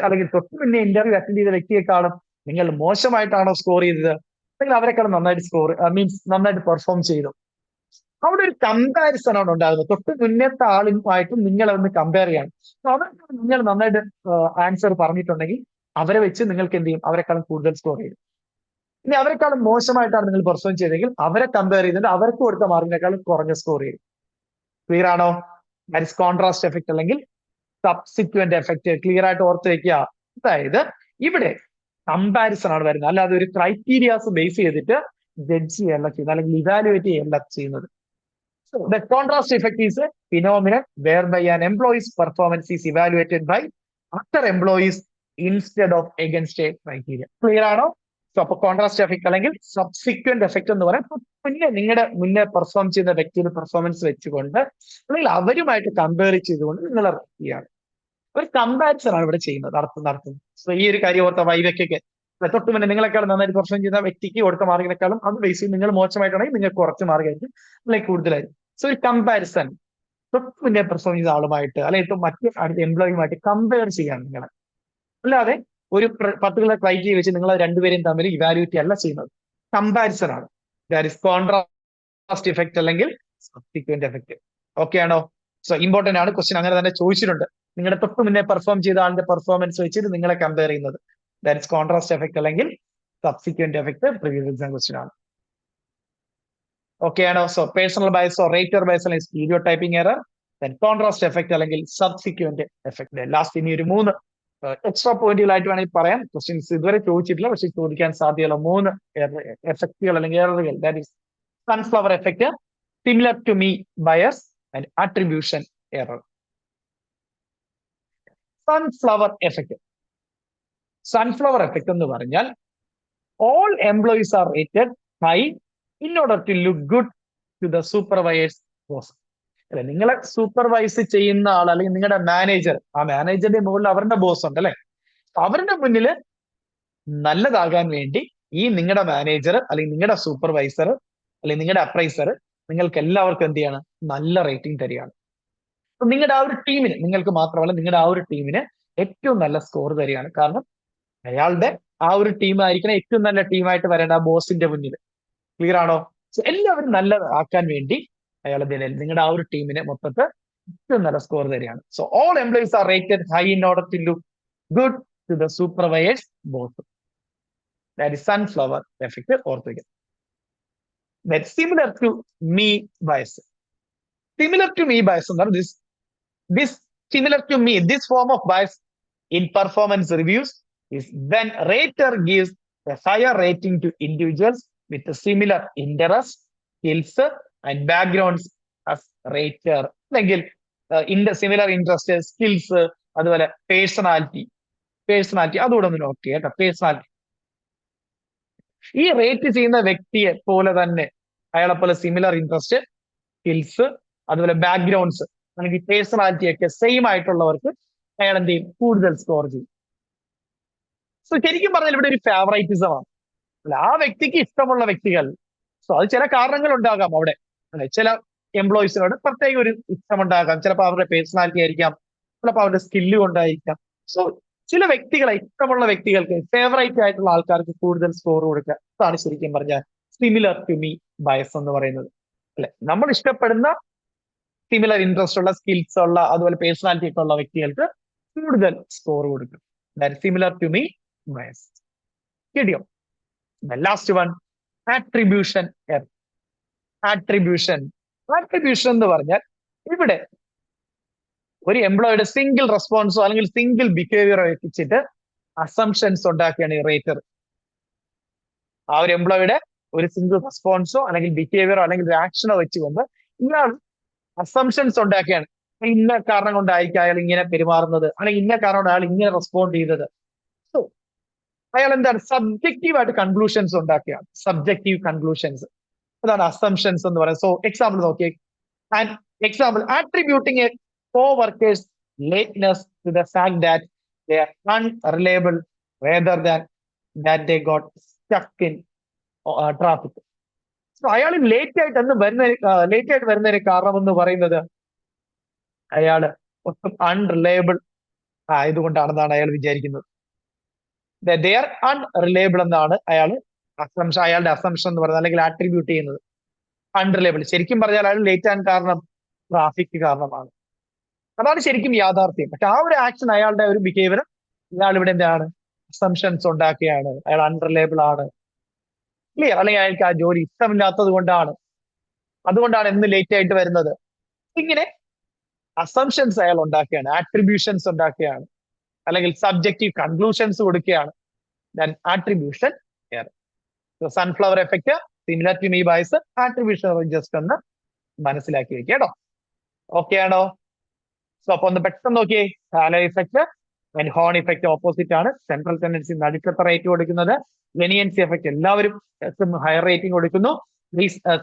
അല്ലെങ്കിൽ തൊട്ട് മുന്നേ ഇന്റർവ്യൂ അറ്റൻഡ് ചെയ്ത വ്യക്തിയെക്കാളും നിങ്ങൾ മോശമായിട്ടാണോ സ്കോർ ചെയ്തത്, അല്ലെങ്കിൽ അവരെക്കാളും നന്നായിട്ട് സ്കോർ മീൻസ് നന്നായിട്ട് പെർഫോം ചെയ്തു. അവിടെ ഒരു കമ്പാരിസൺ ആണ് ഉണ്ടാകുന്നത്. തൊട്ട് മുന്നത്തെ ആളുമായിട്ടും നിങ്ങളെ ഒന്ന് കമ്പയർ ചെയ്യണം. അവർക്ക് നിങ്ങൾ നന്നായിട്ട് ആൻസർ പറഞ്ഞിട്ടുണ്ടെങ്കിൽ അവരെ വെച്ച് നിങ്ങൾക്ക് എന്ത് ചെയ്യും, അവരെക്കാളും കൂടുതൽ സ്കോർ ചെയ്യും. ഇനി അവരെക്കാളും മോശമായിട്ടാണ് നിങ്ങൾ പെർഫോം ചെയ്തെങ്കിൽ അവരെ കമ്പയർ ചെയ്തിട്ട് അവർക്ക് കൊടുത്ത മാർക്കിനേക്കാളും കുറഞ്ഞ സ്കോർ ചെയ്യും. ക്ലിയർ ആണോ? ദാറ്റ് ഇസ് കോൺട്രാസ്റ്റ് എഫക്ട് അല്ലെങ്കിൽ സബ്സിക്വന്റ് എഫക്ട്. ക്ലിയർ ആയിട്ട് ഓർത്ത് വെക്കുക. അതായത് ഇവിടെ കമ്പാരിസൺ ആണ് വരുന്നത്, അല്ലാതെ ഒരു ക്രൈറ്റീരിയാസ് ബേസ് ചെയ്തിട്ട് ജഡ്ജ് ചെയ്യല്ല ചെയ്യുന്നത്, അല്ലെങ്കിൽ ഇവാലുവേറ്റ് ചെയ്യല്ല ചെയ്യുന്നത്. So the contrast effect is a phenomenon whereby an employee's performance is evaluated by other employees instead of against a criteria. Clear ആണോ? സോ അപ്പൊ കോൺട്രാസ്റ്റ് എഫക്ട് അല്ലെങ്കിൽ സബ്സിക്വന്റ് എഫക്ട് എന്ന് പറയാം. മുന്നേ പെർഫോം ചെയ്ത വ്യക്തിയുടെ പെർഫോമൻസ് വെച്ചുകൊണ്ട് അല്ലെങ്കിൽ അവരുമായിട്ട് കമ്പയർ ചെയ്തുകൊണ്ട് നിങ്ങൾ ചെയ്യാണ്. ഒരു കമ്പാരിസൺ ആണ് ഇവിടെ ചെയ്യുന്നത്, നടത്തുന്നത്. സോ ഈ ഒരു കാര്യം ഓർത്ത വൈവയ്ക്കൊക്കെ തൊട്ട് മുന്നേ നിങ്ങളെക്കാളും നന്നായിട്ട് പെർഫോം ചെയ്ത വ്യക്തിക്ക് കൊടുത്ത മാർക്കിനേക്കാളും അത് ബേസ് ചെയ്ത് നിങ്ങൾ മോശമായിട്ടുണ്ടെങ്കിൽ നിങ്ങൾക്ക് കുറച്ച് മാർക്കായിരിക്കും, അല്ലെങ്കിൽ കൂടുതലായിരിക്കും. സോ ഒരു കമ്പാരിസൺ തൊട്ട് മുന്നേ പെർഫോം ചെയ്ത ആളുമായിട്ട് അല്ലെങ്കിൽ മറ്റു അടുത്ത എംപ്ലോയിയുമായിട്ട് കമ്പയർ ചെയ്യാണ് നിങ്ങൾ. അല്ലാതെ ഒരു പർട്ടിക്കുലർ ക്രൈറ്റീരിയ വെച്ച് നിങ്ങൾ രണ്ടുപേരെയും തമ്മിൽ ഇവാലുവേറ്റ് അല്ല ചെയ്യുന്നത്, കമ്പാരിസൺ ആണ്. ദാറ്റ് ഇസ് കോൺട്രാസ്റ്റ് ഇഫക്റ്റ് അല്ലെങ്കിൽ സബ്സിക്വന്റ് എഫക്ട്. ഓക്കെ ആണോ? സോ ഇമ്പോർട്ടന്റ് ആണ്, ക്വസ്റ്റ്യൻ അങ്ങനെ തന്നെ ചോദിച്ചിട്ടുണ്ട്. നിങ്ങളുടെ തൊട്ട് മുന്നേ പെർഫോം ചെയ്ത ആളുടെ പെർഫോമൻസ് വെച്ചിട്ട് നിങ്ങളെ കമ്പയർ ചെയ്യുന്നത്, ദാറ്റ് ഇസ് കോൺട്രാസ്റ്റ് എഫക്ട് അല്ലെങ്കിൽ subsequent effect. Previous exam question ആണ്. ഓക്കെ ആണോ? So personal bias or rater bias അല്ലെങ്കിൽ stereotyping error, then contrast effect അല്ലെങ്കിൽ സബ്സിക്വന്റ് എഫക്ട്. ലാസ്റ്റ് ഇനി ഒരു 3 എക്സ്ട്രാ പോയിന്റുകളായിട്ട് വേണമെങ്കിൽ പറയാം. ക്വസ്റ്റ്യൻസ് ഇതുവരെ ചോദിച്ചിട്ടില്ല, പക്ഷെ ചോദിക്കാൻ സാധ്യതയുള്ള 3 എഫക്റ്റുകൾ അല്ലെങ്കിൽ എററുകൾ. That is sunflower effect, similar to me bias and attribution error. Sunflower effect. Sunflower effect എന്ന് പറഞ്ഞാൽ all employees are rated high in order to look good to the supervisor's boss. അല്ലെ, നിങ്ങളെ സൂപ്പർവൈസ് ചെയ്യുന്ന ആൾ അല്ലെങ്കിൽ നിങ്ങളുടെ മാനേജർ, ആ മാനേജറിന്റെ മുകളിൽ അവരുടെ ബോസ് ഉണ്ട് അല്ലെ, അവരുടെ മുന്നിൽ നല്ലതാകാൻ വേണ്ടി ഈ നിങ്ങളുടെ മാനേജർ അല്ലെങ്കിൽ നിങ്ങളുടെ സൂപ്പർവൈസർ അല്ലെങ്കിൽ നിങ്ങളുടെ അപ്രൈസർ നിങ്ങൾക്ക് എല്ലാവർക്കും എന്ത് ചെയ്യാണ്, നല്ല റേറ്റിംഗ് തരികയാണ്. നിങ്ങളുടെ ആ ഒരു ടീമിന്, നിങ്ങൾക്ക് മാത്രമല്ല നിങ്ങളുടെ ആ ഒരു ടീമിന് ഏറ്റവും നല്ല സ്കോർ തരികയാണ്. കാരണം അയാളുടെ ആ ഒരു ടീം ആയിരിക്കണം ഏറ്റവും നല്ല ടീമായിട്ട് വരേണ്ട ആ ബോസിന്റെ മുന്നിൽ. ക്ലിയർ ആണോ? സോ എല്ലാവരും നല്ലതാക്കാൻ വേണ്ടി അയാൾ നിങ്ങളുടെ ആ ഒരു ടീമിനെ മൊത്തത്തിൽ ഏറ്റവും നല്ല സ്കോർ തരികയാണ്. So all employees are rated high in order to look good to the supervisors boss. That is sunflower effect. ഓർത്തുവയ്ക്കുക. That similar to me bias. Similar to me bias എന്ന് പറഞ്ഞാൽ this similar to me, this form of bias in performance reviews is when rater gives a higher rating to individuals with a similar interest, skills and backgrounds as rater. അല്ലെങ്കിൽ similar interest, skills, അതുപോലെ personality അതുകൂടെ ഒന്ന് not ചെയ്യാം കേട്ടോ. Personality ഈ rate ചെയ്യുന്ന വ്യക്തിയെ പോലെ തന്നെ അയാളെ പോലെ സിമിലർ ഇൻട്രസ്റ്റ്, സ്കിൽസ്, അതുപോലെ ബാക്ക്ഗ്രൗണ്ട്സ് അല്ലെങ്കിൽ പേഴ്സണാലിറ്റി ഒക്കെ സെയിം ആയിട്ടുള്ളവർക്ക് അയാൾ എന്ത് ചെയ്യും, കൂടുതൽ സ്കോർ ചെയ്യും. സോ ശരിക്കും പറഞ്ഞാൽ ഇവിടെ ഒരു ഫേവറൈറ്റിസം ആണ്. അല്ല, ആ വ്യക്തിക്ക് ഇഷ്ടമുള്ള വ്യക്തികൾ, സോ അത് ചില കാരണങ്ങൾ ഉണ്ടാകാം അവിടെ അല്ലെ. ചില എംപ്ലോയീസിനോട് പ്രത്യേക ഒരു ഇഷ്ടമുണ്ടാകാം, ചിലപ്പോൾ അവരുടെ പേഴ്സണാലിറ്റി ആയിരിക്കാം, ചിലപ്പോൾ അവരുടെ സ്കില്ല് കൊണ്ടായിരിക്കാം. സോ ചില വ്യക്തികളെ, ഇഷ്ടമുള്ള വ്യക്തികൾക്ക്, ഫേവറേറ്റ് ആയിട്ടുള്ള ആൾക്കാർക്ക് കൂടുതൽ സ്കോർ കൊടുക്കുക. അതാണ് ശരിക്കും പറഞ്ഞാൽ സിമിലർ ടു മീ ബയസ് എന്ന് പറയുന്നത് അല്ലെ. നമ്മൾ ഇഷ്ടപ്പെടുന്ന സിമിലർ ഇൻട്രസ്റ്റ് ഉള്ള, സ്കിൽസ് ഉള്ള, അതുപോലെ പേഴ്സണാലിറ്റി ഒക്കെ ഉള്ള വ്യക്തികൾക്ക് കൂടുതൽ സ്കോർ കൊടുക്കും. Similar to me bias. കിട്ടിയോ? Last one, attribution error. Attribution എന്ന് പറഞ്ഞാൽ ഇവിടെ ഒരു എംപ്ലോയിയുടെ സിംഗിൾ റെസ്പോൺസോ അല്ലെങ്കിൽ സിംഗിൾ ബിഹേവിയറോ വെച്ചിട്ട് അസംഷൻസ് ഉണ്ടാക്കിയാണ് ഈ റേറ്റർ. ആ ഒരു എംപ്ലോയിയുടെ ഒരു സിംഗിൾ റെസ്പോൺസോ അല്ലെങ്കിൽ ബിഹേവിയറോ അല്ലെങ്കിൽ ഒരു ആക്ഷനോ വെച്ചുകൊണ്ട് ഇയാൾ അസംഷൻസ് ഉണ്ടാക്കിയാണ്. ഇന്ന കാരണം കൊണ്ടായിരിക്കും അയാൾ ഇങ്ങനെ പെരുമാറുന്നത്, അല്ലെങ്കിൽ ഇന്ന കാരണം കൊണ്ട് അയാൾ ഇങ്ങനെ റെസ്പോണ്ട് ചെയ്തത്. സോ അയാൾ എന്താണ്, സബ്ജക്റ്റീവ് ആയിട്ട് കൺക്ലൂഷൻസ് ഉണ്ടാക്കിയാണ്. സബ്ജക്റ്റീവ് കൺക്ലൂഷൻസ്, അതാണ് അസംഷൻസ് എന്ന് പറയുന്നത്. സോ എക്സാമ്പിൾ നോക്കിയേ. And example, attributing a co-worker's lateness to the fact that they are unreliable rather than that they got stuck in traffic. So അയാൾ late ആയിട്ട് വരുന്നതിന് കാരണം എന്ന് പറയുന്നത് അയാള് ഒട്ടും അൺറിലയബിൾ ആയതുകൊണ്ടാണെന്നാണ് അയാൾ വിചാരിക്കുന്നത്. ദേ ആർ അൺറിലയബിൾ എന്നാണ് അയാൾ അസംഷൻ, അയാളുടെ അസംഷൻ എന്ന് പറയുന്നത് അല്ലെങ്കിൽ ആട്രിബ്യൂട്ട് ചെയ്യുന്നത് അൺറിലയബിൾ. ശരിക്കും പറഞ്ഞാൽ അയാൾ ലേറ്റ് ആൻ കാരണം ട്രാഫിക് കാരണമാണ്. അതാണ് ശരിക്കും യാഥാർത്ഥ്യം. പക്ഷെ ആ ഒരു ആക്ഷൻ, അയാളുടെ ഒരു ബിഹേവിയർ, ഇയാൾ ഇവിടെ എന്താണ് അസംഷൻസ് ഉണ്ടാക്കുകയാണ്, അയാൾ അൺറിലയബിൾ ആണ്, ക്ലിയർ, അല്ലെങ്കിൽ അയാൾക്ക് ആ ജോലി ഇഷ്ടമില്ലാത്തത് കൊണ്ടാണ്, അതുകൊണ്ടാണ് എന്ന് ലേറ്റ് ആയിട്ട് വരുന്നത്. ഇങ്ങനെ അസംഷൻസ് അയാൾ ഉണ്ടാക്കുകയാണ്, ആട്രിബ്യൂഷൻസ് ഉണ്ടാക്കുകയാണ്, അല്ലെങ്കിൽ സബ്ജക്റ്റീവ് കൺക്ലൂഷൻസ് കൊടുക്കുകയാണ്. Attribution sunflower effect, similar to me bias, attribution just ഒന്ന് മനസ്സിലാക്കി വെക്കുക കേട്ടോ. ഓക്കെ ആണോ? സോ അപ്പൊ ഒന്ന് പെട്ടെന്ന് നോക്കിയേ. Halo effect and horn effect opposite ആണ്. സെൻട്രൽ ടെൻഡൻസി നടുക്കത്തെ റേറ്റ് കൊടുക്കുന്നത്. ലെനിയൻസി എഫക്ട് എല്ലാവരും ഹയർ റേറ്റിംഗ് കൊടുക്കുന്നു.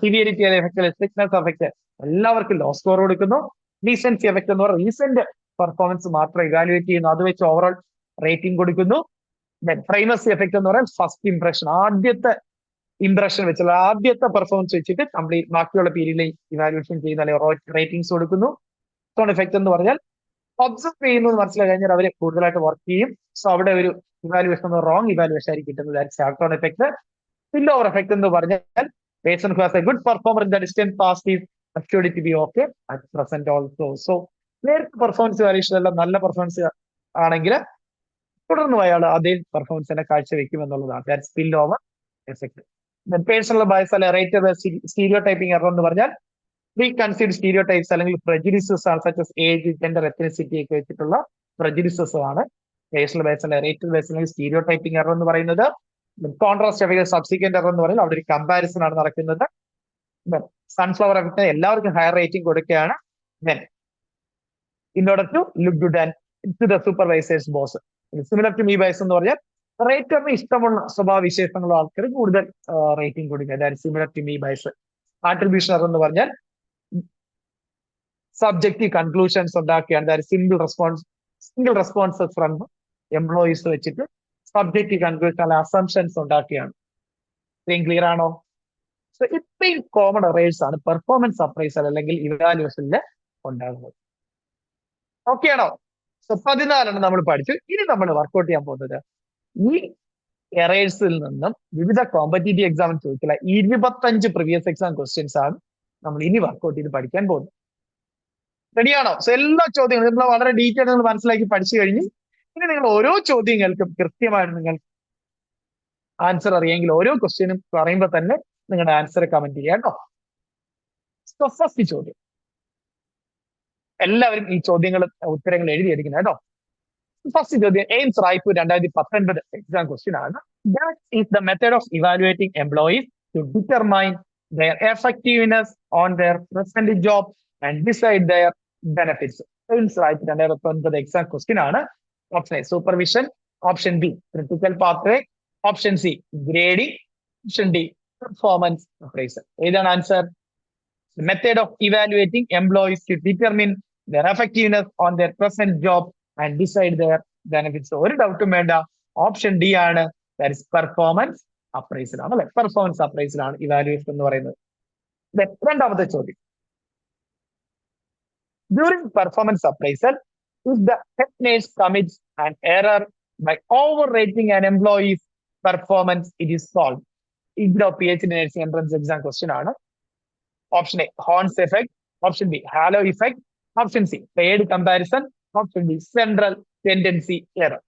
സിവിയറിറ്റി എഫക്ട്, സ്ട്രിക്ട്നെസ് എഫക്ട് എല്ലാവർക്കും ലോ സ്കോർ കൊടുക്കുന്നു. റീസെൻസി എഫക്ട് എന്ന് പറയുന്നത് റീസെന്റ് പെർഫോമൻസ് മാത്രം ഇവാലുവേറ്റ് ചെയ്യുന്നു, അത് വെച്ച് ഓവറോൾ റേറ്റിംഗ് കൊടുക്കുന്നു. പ്രൈമസി എഫക്ട് എന്ന് പറയുന്നത് ഫസ്റ്റ് ഇംപ്രഷൻ, ആദ്യത്തെ ഇംപ്രഷൻ വെച്ചുള്ള ആദ്യത്തെ പെർഫോമൻസ് വെച്ചിട്ട് കംപ്ലീറ്റ് ബാക്കിയുള്ള പീരീഡിൽ ഇവാലുവേഷൻ ചെയ്യുന്ന അല്ലെങ്കിൽ റേറ്റിംഗ്സ് കൊടുക്കുന്നു. ടോൺ എഫക്ട് എന്ന് പറഞ്ഞാൽ ഒബ്സർവ് ചെയ്യുന്നത് മനസ്സിലായി കഴിഞ്ഞാൽ അവരെ കൂടുതലായിട്ട് വർക്ക് ചെയ്യും. സോ അവിടെ ഒരു ഇവാലുവേഷൻ റോങ് ഇവാലുവേഷൻ ആയിരിക്കും കിട്ടുന്നത്. ഷാർട്ടോൺ എഫക്ട്. സ്പിൽ ഓവർ എഫക്ട് എന്ന് പറഞ്ഞാൽ person who has a good performer in the distant past is assured to be okay at present also. So നേരത്തെ പെർഫോമൻസ് വാല്യൂഷൻ എല്ലാം നല്ല പെർഫോമൻസ് ആണെങ്കിൽ തുടർന്നും അയാൾ അതേ പെർഫോമൻസ് തന്നെ കാഴ്ചവെക്കും എന്നുള്ളതാണ്. That spill over effect. Personal bias അല്ലെ റേറ്റ് സ്റ്റീരിയോ ടൈപ്പിംഗ് എറർ എന്ന് പറഞ്ഞാൽ പ്രീ കൺസീഡ് സ്റ്റീരിയോ ടൈപ്സ് അല്ലെങ്കിൽ പ്രജുഡിസസ് ആണ്, സച്ച് ഏജ്, ജെൻഡർ, എത്നിസിറ്റി ഒക്കെ വെച്ചിട്ടുള്ള പ്രജുഡിസസ് ആണ് പേഴ്സണൽ ബയസ് അല്ലെ റേറ്റ് ബയസ് അല്ലെങ്കിൽ സ്റ്റീരിയോ ടൈപ്പിംഗ് എറർ എന്ന് പറയുന്നത്. കോൺട്രാസ്റ്റ് എഫക്ട് സബ്സിക്വന്റ് എറർ എന്ന് പറയുന്നത് അവിടെ ഒരു കമ്പാരിസൺ ആണ് നടക്കുന്നത്. സൺഫ്ലവർ എഫക്ട് എല്ലാവർക്കും ഹയർ റേറ്റിംഗ് കൊടുക്കുകയാണ്. Then in order to look good and to the supervisors boss. Similar to me bias എന്ന് പറഞ്ഞാൽ റേറ്ററിന് ഇഷ്ടമുള്ള സ്വഭാവ വിശേഷങ്ങളുള്ള ആൾക്കാർ കൂടുതൽ റേറ്റിംഗ് കൊടുക്കുക. അതായത് similar to me bias. Attribution error എന്ന് പറഞ്ഞാൽ സബ്ജക്റ്റീവ് കൺക്ലൂഷൻസ് ഉണ്ടാക്കുകയാണ്. അതായത് സിംഗിൾ റെസ്പോൺസസ് ഫ്രം എംപ്ലോയീസ് വെച്ചിട്ട് സബ്ജക്റ്റീവ് കൺക്ലൂഷൻ അല്ലെ അസംഷൻസ് ഉണ്ടാക്കുകയാണ്. ഇത്രയും ക്ലിയർ ആണോ? സോ ഇത്രയും കോമൺ എറേഴ്സ് ആണ് പെർഫോമൻസ് അപ്രൈസൽ അല്ലെങ്കിൽ ഇവാലുവേഷനിൽ ഉണ്ടാകുന്നത്. ഓക്കെ ആണോ? സോ 14 നമ്മൾ പഠിച്ചു. ഇനി നമ്മൾ വർക്ക്ഔട്ട് ചെയ്യാൻ പോകുന്നത് ഈ എറേഴ്സിൽ നിന്നും വിവിധ കോമ്പറ്റേറ്റീവ് എക്സാമിന് ചോദിച്ചില്ല 25 പ്രീവിയസ് എക്സാം ക്വസ്റ്റ്യൻസ് ആണ് നമ്മൾ ഇനി വർക്ക്ഔട്ട് ചെയ്ത് പഠിക്കാൻ പോകുന്നത്. റെഡിയാണോ? സോ എല്ലാ ചോദ്യങ്ങളും നിങ്ങൾ വളരെ ഡീറ്റെയിൽ നിങ്ങൾ മനസ്സിലാക്കി പഠിച്ചു കഴിഞ്ഞു. ഇനി നിങ്ങൾ ഓരോ ചോദ്യങ്ങൾക്കും കൃത്യമായിട്ട് നിങ്ങൾ ആൻസർ അറിയെങ്കിൽ ഓരോ ക്വസ്റ്റ്യനും പറയുമ്പോൾ തന്നെ നിങ്ങളുടെ ആൻസർ കമന്റ് ചെയ്യാം കേട്ടോ. സോ ഫസ്റ്റ് ചോദ്യം, എല്ലാവരും ഈ ചോദ്യങ്ങൾ ഉത്തരങ്ങൾ എഴുതിയെടുക്കണം കേട്ടോ. ഫസ്റ്റ് ചോദ്യം എയിംസ് റായ്പൂർ 2019 എക്സാം ക്വസ്റ്റ്യൻ ആണ്. That is the method of evaluating employees to determine their effectiveness on their present job and decide their benefits. AIIMS Raipur 2019 exam question ആണ്. Option A supervision, option B critical pathway, option C grading, option D performance appraisal. ഏതാണ് answer? Method of evaluating employees to determine their effectiveness on their present job and decide their benefits. ഒരു ഡൗട്ടും വേണ്ട, option D ആണ്. That is performance appraisal ആണ് അല്ലെ. Performance appraisal ആണ് evaluation എന്ന് പറയുന്നത്. രണ്ടാമത്തെ ചോദ്യം, during performance appraisal if the head nurse commits an error by overrating an employee's performance, it is solved. ഇതിന്റെ PhD nursing entrance exam question ആണ്. Option A horns effect, option B halo effect, option C paid comparison, option D central tendency error.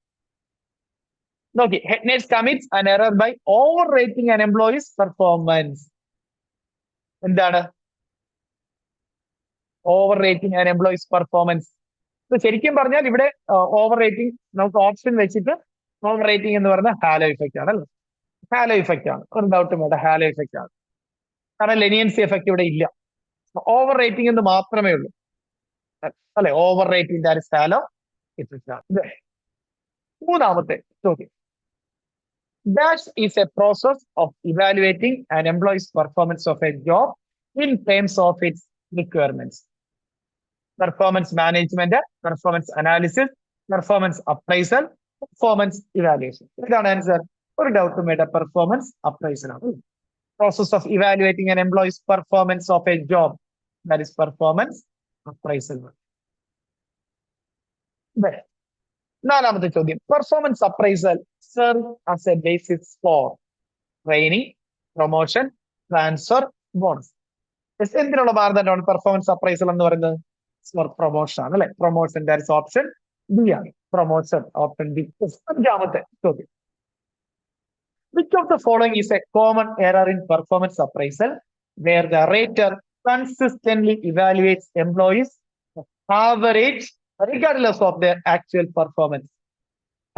നോക്കി, head nurse commits an error by overrating an employee's performance. എന്താണ് over rating an employee's performance? ശരിക്കും പറഞ്ഞാൽ ഇവിടെ over rating നമുക്ക് option വെച്ചിട്ട് over rating എന്ന് പറയുന്നത് hello effect ആണ് അല്ലേ. ഹാലോ ഇഫക്റ്റ് ആണ്, ഒരു ഡൗട്ടും വേണ്ട, ഹാലോ ഇഫക്റ്റ് ആണ്. കാരണം ലെനിയൻസി എഫക്റ്റ് ഇവിടെ ഇല്ല, ഓവർ റേറ്റിംഗ് എന്ന് മാത്രമേ ഉള്ളൂ അല്ലെ. Over rating that is halo effect ആണ്. മൂന്നാമത്തെ ചോദ്യം, that is a process of evaluating an employee's performance of a job in terms of its requirements. Performance management, performance analysis, performance appraisal, performance evaluation. ഇതാണ് answer. ഒരു ഡൗട്ടും വേണ്ട, performance appraisal ആണ്. Process of evaluating an employee's performance of a job, that is performance appraisal. നാലാമത്തെ ചോദ്യം, performance appraisal serve as a basis for. Training, promotion, transfer, bonus. എന്തിനുള്ള മാനദണ്ഡമാണ് performance appraisal എന്ന് പറയുന്നത്? ഫോർ പ്രൊമോഷൻ ആണ് അല്ലെ? Promotion, that is option B ആണ്. Promotion option B. അഞ്ചാമത്തെ ചോദ്യം. Which of the following is a common error in performance appraisal where the rater consistently evaluates employees' average regardless of their actual performance?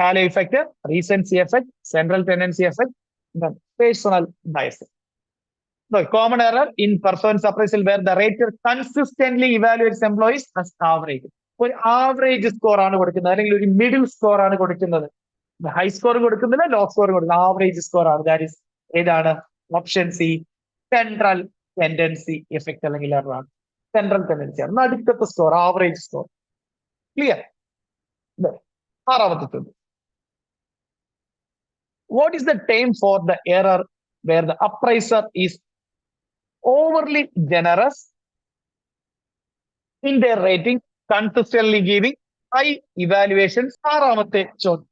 Halo effect, recency effect, central tendency effect, then personal bias. No, common error in performance appraisal where the rater consistently evaluates employees as average. ഒരു average score ആണ് കൊടുക്കുന്നത്, അല്ലെങ്കിൽ ഒരു middle score ആണ് കൊടുക്കുന്നത്. High score കൊടുക്കുന്നില്ല, low score കൊടുക്കുന്നത്, average score ആണ്. ദാറ്റ് ഇസ് ഏതാണ്? Option C, central tendency effect അല്ലെങ്കിൽ എറർ ആണ്. സെൻട്രൽ ടെൻഡൻസി ആണ് നടുക്കത്തെ സ്കോർ, ആവറേജ് സ്കോർ. ക്ലിയർ? ആറാമത്തെ ചോദ്യം. What is the term for the error where the appraiser is overly generous in their rating, consistently giving high evaluations? ആറാമത്തെ ചോദ്യം.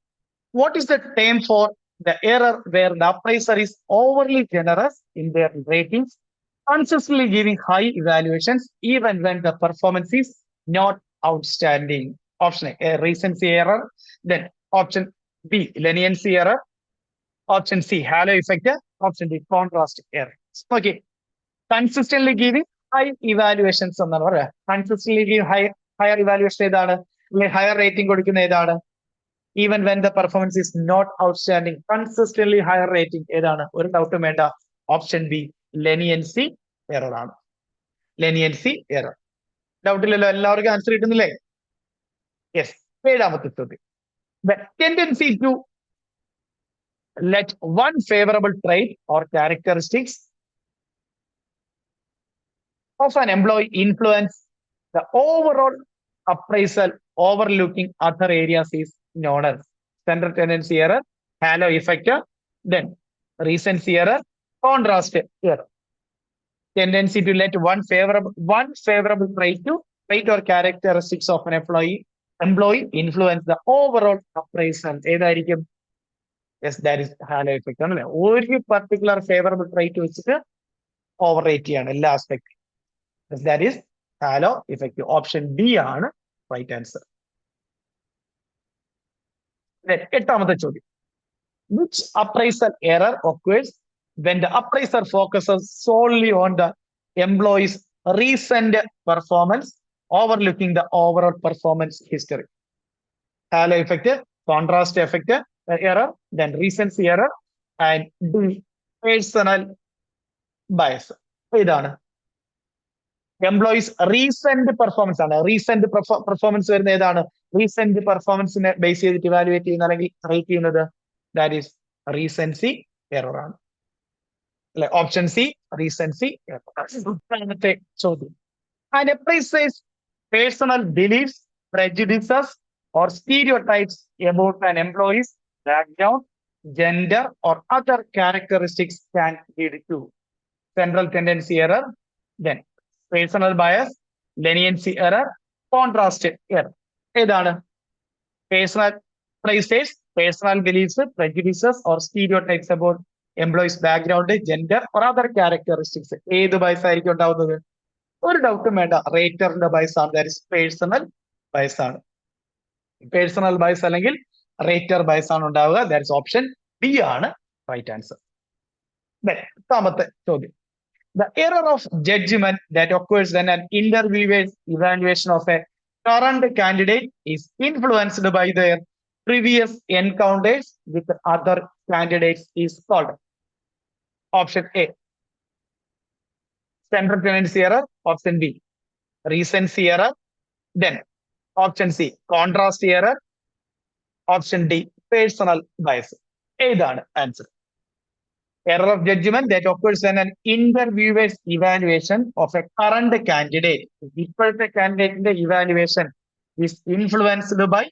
What is the term for the error where the appraiser is overly generous in their ratings, consistently giving high evaluations even when the performance is not outstanding? Option A, recency error. Then option B, leniency error. Option C, halo effect. Option D, contrast error. Okay. Consistently giving high evaluations എന്നാണ് പറയാ. Consistently giving higher evaluation ഏതാണ്? Higher rating കൊടുക്കുന്ന ഏതാണ്? Even when the performance is not outstanding, consistently higher rating ഏതാണ്? ഒരു ഡൗട്ടും വേണ്ട, option B, ലെനിയൻസി error ആണ്. ലെനിയൻസി എറർ. ഡൗട്ടില്ലല്ലോ, എല്ലാവർക്കും ആൻസർ കിട്ടുന്നില്ലേ? യെസ്. ഏഴാമത്തെ ചോദ്യം. The tendency to let one favorable trait or characteristics of an employee influence the overall appraisal, overlooking other areas, is known as central tendency error, halo effect, then recency error, contrast error. Tendency to let one favorable trait or characteristics of an employee influence the overall appraisal. ഏതായിരിക്കും? Yes, that is halo effect ആണല്ലേ. ഒരു particular favourable trait വെച്ചിട്ട് over rate ചെയ്യാണ് എല്ലാ aspect. That is halo effect. Option B ആണ് right answer. എട്ടാമത്തെ ചോദ്യം. Which appraisal error occurs when the appraiser focuses solely on the employee's recent performance, overlooking the overall performance history? Halo effect, contrast effect error, then recency error, and D, personal bias. ഇതാണ് employees recent performance ആണ്. Recent performance വരുന്ന ഏതാണ്? Recent പെർഫോമൻസിനെ base ചെയ്തിട്ട് evaluate ചെയ്യുന്ന അല്ലെങ്കിൽ rate ചെയ്യുന്നത് that is റീസെൻസി error ആണ് അല്ലെ? Option C, recency error. ചോദ്യം. And appraiser's personal beliefs, prejudices or stereotypes about an employee's background, gender or other characteristics can lead to central tendency error, then personal bias, leniency error, contrast error. ഏതാണ്? appraisers personal beliefs, prejudices or stereotypes about employees background, gender or other characteristics. ഏത് bias ആയിരിക്കും ഉണ്ടാവുന്നത്? ഒരു ഡൗട്ടും വേണ്ട, റേറ്ററിന്റെ bias ആണ്. That is personal bias ആണ്. Personal bias അല്ലെങ്കിൽ റേറ്റർ ബയസ് ആണ് ഉണ്ടാവുക. ദാറ്റ് ഇസ് ഓപ്ഷൻ ബി ആണ് റൈറ്റ് ആൻസർ. എട്ടാമത്തെ ചോദ്യം. The error of judgment that occurs when an interviewer's evaluation of a current candidate is influenced by their previous encounters with other candidates is called. Option A, central tendency error. Option B, recency error. Then option C, contrast error. Option D, personal bias. ഏതാണ് answer? Error of judgment that occurs when an interviewer's evaluation of a current candidate, ഇപ്പോഴത്തെ കാൻഡിഡേറ്റിന്റെ evaluation is influenced by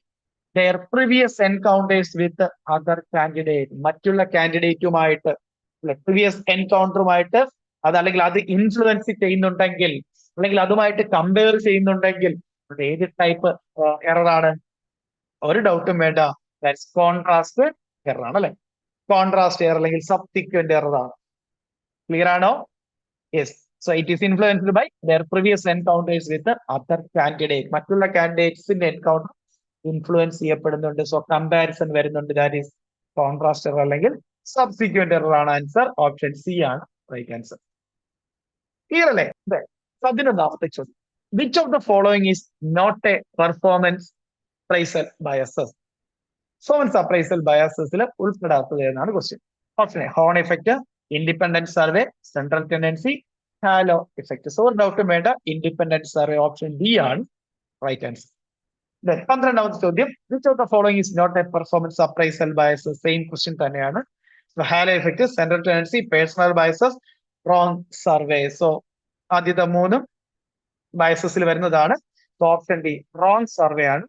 their previous encounters with other candidate. മറ്റുള്ള കാൻഡിഡേറ്റുമായിട്ട് previous എൻകൗണ്ടറുമായിട്ട് അതല്ലെങ്കിൽ അത് influence ചെയ്യുന്നുണ്ടെങ്കിൽ അല്ലെങ്കിൽ അതുമായിട്ട് compare ചെയ്യുന്നുണ്ടെങ്കിൽ അത് ഏത് ടൈപ്പ് എറർ ആണ്? ഒരു ഡൗട്ടും വേണ്ട, കോൺട്രാസ്റ്റ് എറർ ആണ് അല്ലെ? കോൺട്രാസ്റ്റ് എറർ അല്ലെങ്കിൽ സബ്സിക്വന്റ് എറർ ആണ്. ക്ലിയർ ആണോ? Yes. So it is influenced by their previous encounters with other candidate. മറ്റുള്ള കാൻഡിഡേറ്റ്സിന്റെ എൻകൗണ്ടർ ഇൻഫ്ലുവൻസ് ചെയ്യപ്പെടുന്നുണ്ട്. സോ കമ്പാരിസൺ വരുന്നുണ്ട്. ദാറ്റ് ഈസ് കോൺട്രാസ്റ്റ് എറർ അല്ലെങ്കിൽ സബ്സിക്വന്റ് എറർ ആണ് ആൻസർ. ഓപ്ഷൻ സി ആണ് റൈറ്റ് ആൻസർ. ക്ലിയർ അല്ലേ? 11ാമത്തെ ചോദ്യം. Which of the following is not a performance appraisal biases? Performance appraisal ബയസസിൽ ഉൾപ്പെടാത്തത് എന്നാണ് question. Option A horn effect, independent survey, central tendency, halo effect. So ഡൗട്ടും വേണ്ട, ഇൻഡിപെൻഡന്റ് സർവേ ഓപ്ഷൻ ബി ആണ് right answer. 12ാമത്തെ ചോദ്യം. Which of the following is not a performance appraisal biases? Same question തന്നെയാണ്. Halo effect, central tendency, personal biases, wrong survey. So ആദ്യത്തെ മൂന്നും ബയസസിൽ വരുന്നതാണ്. ഓപ്ഷൻ ഡി റോങ് സർവേ ആണ്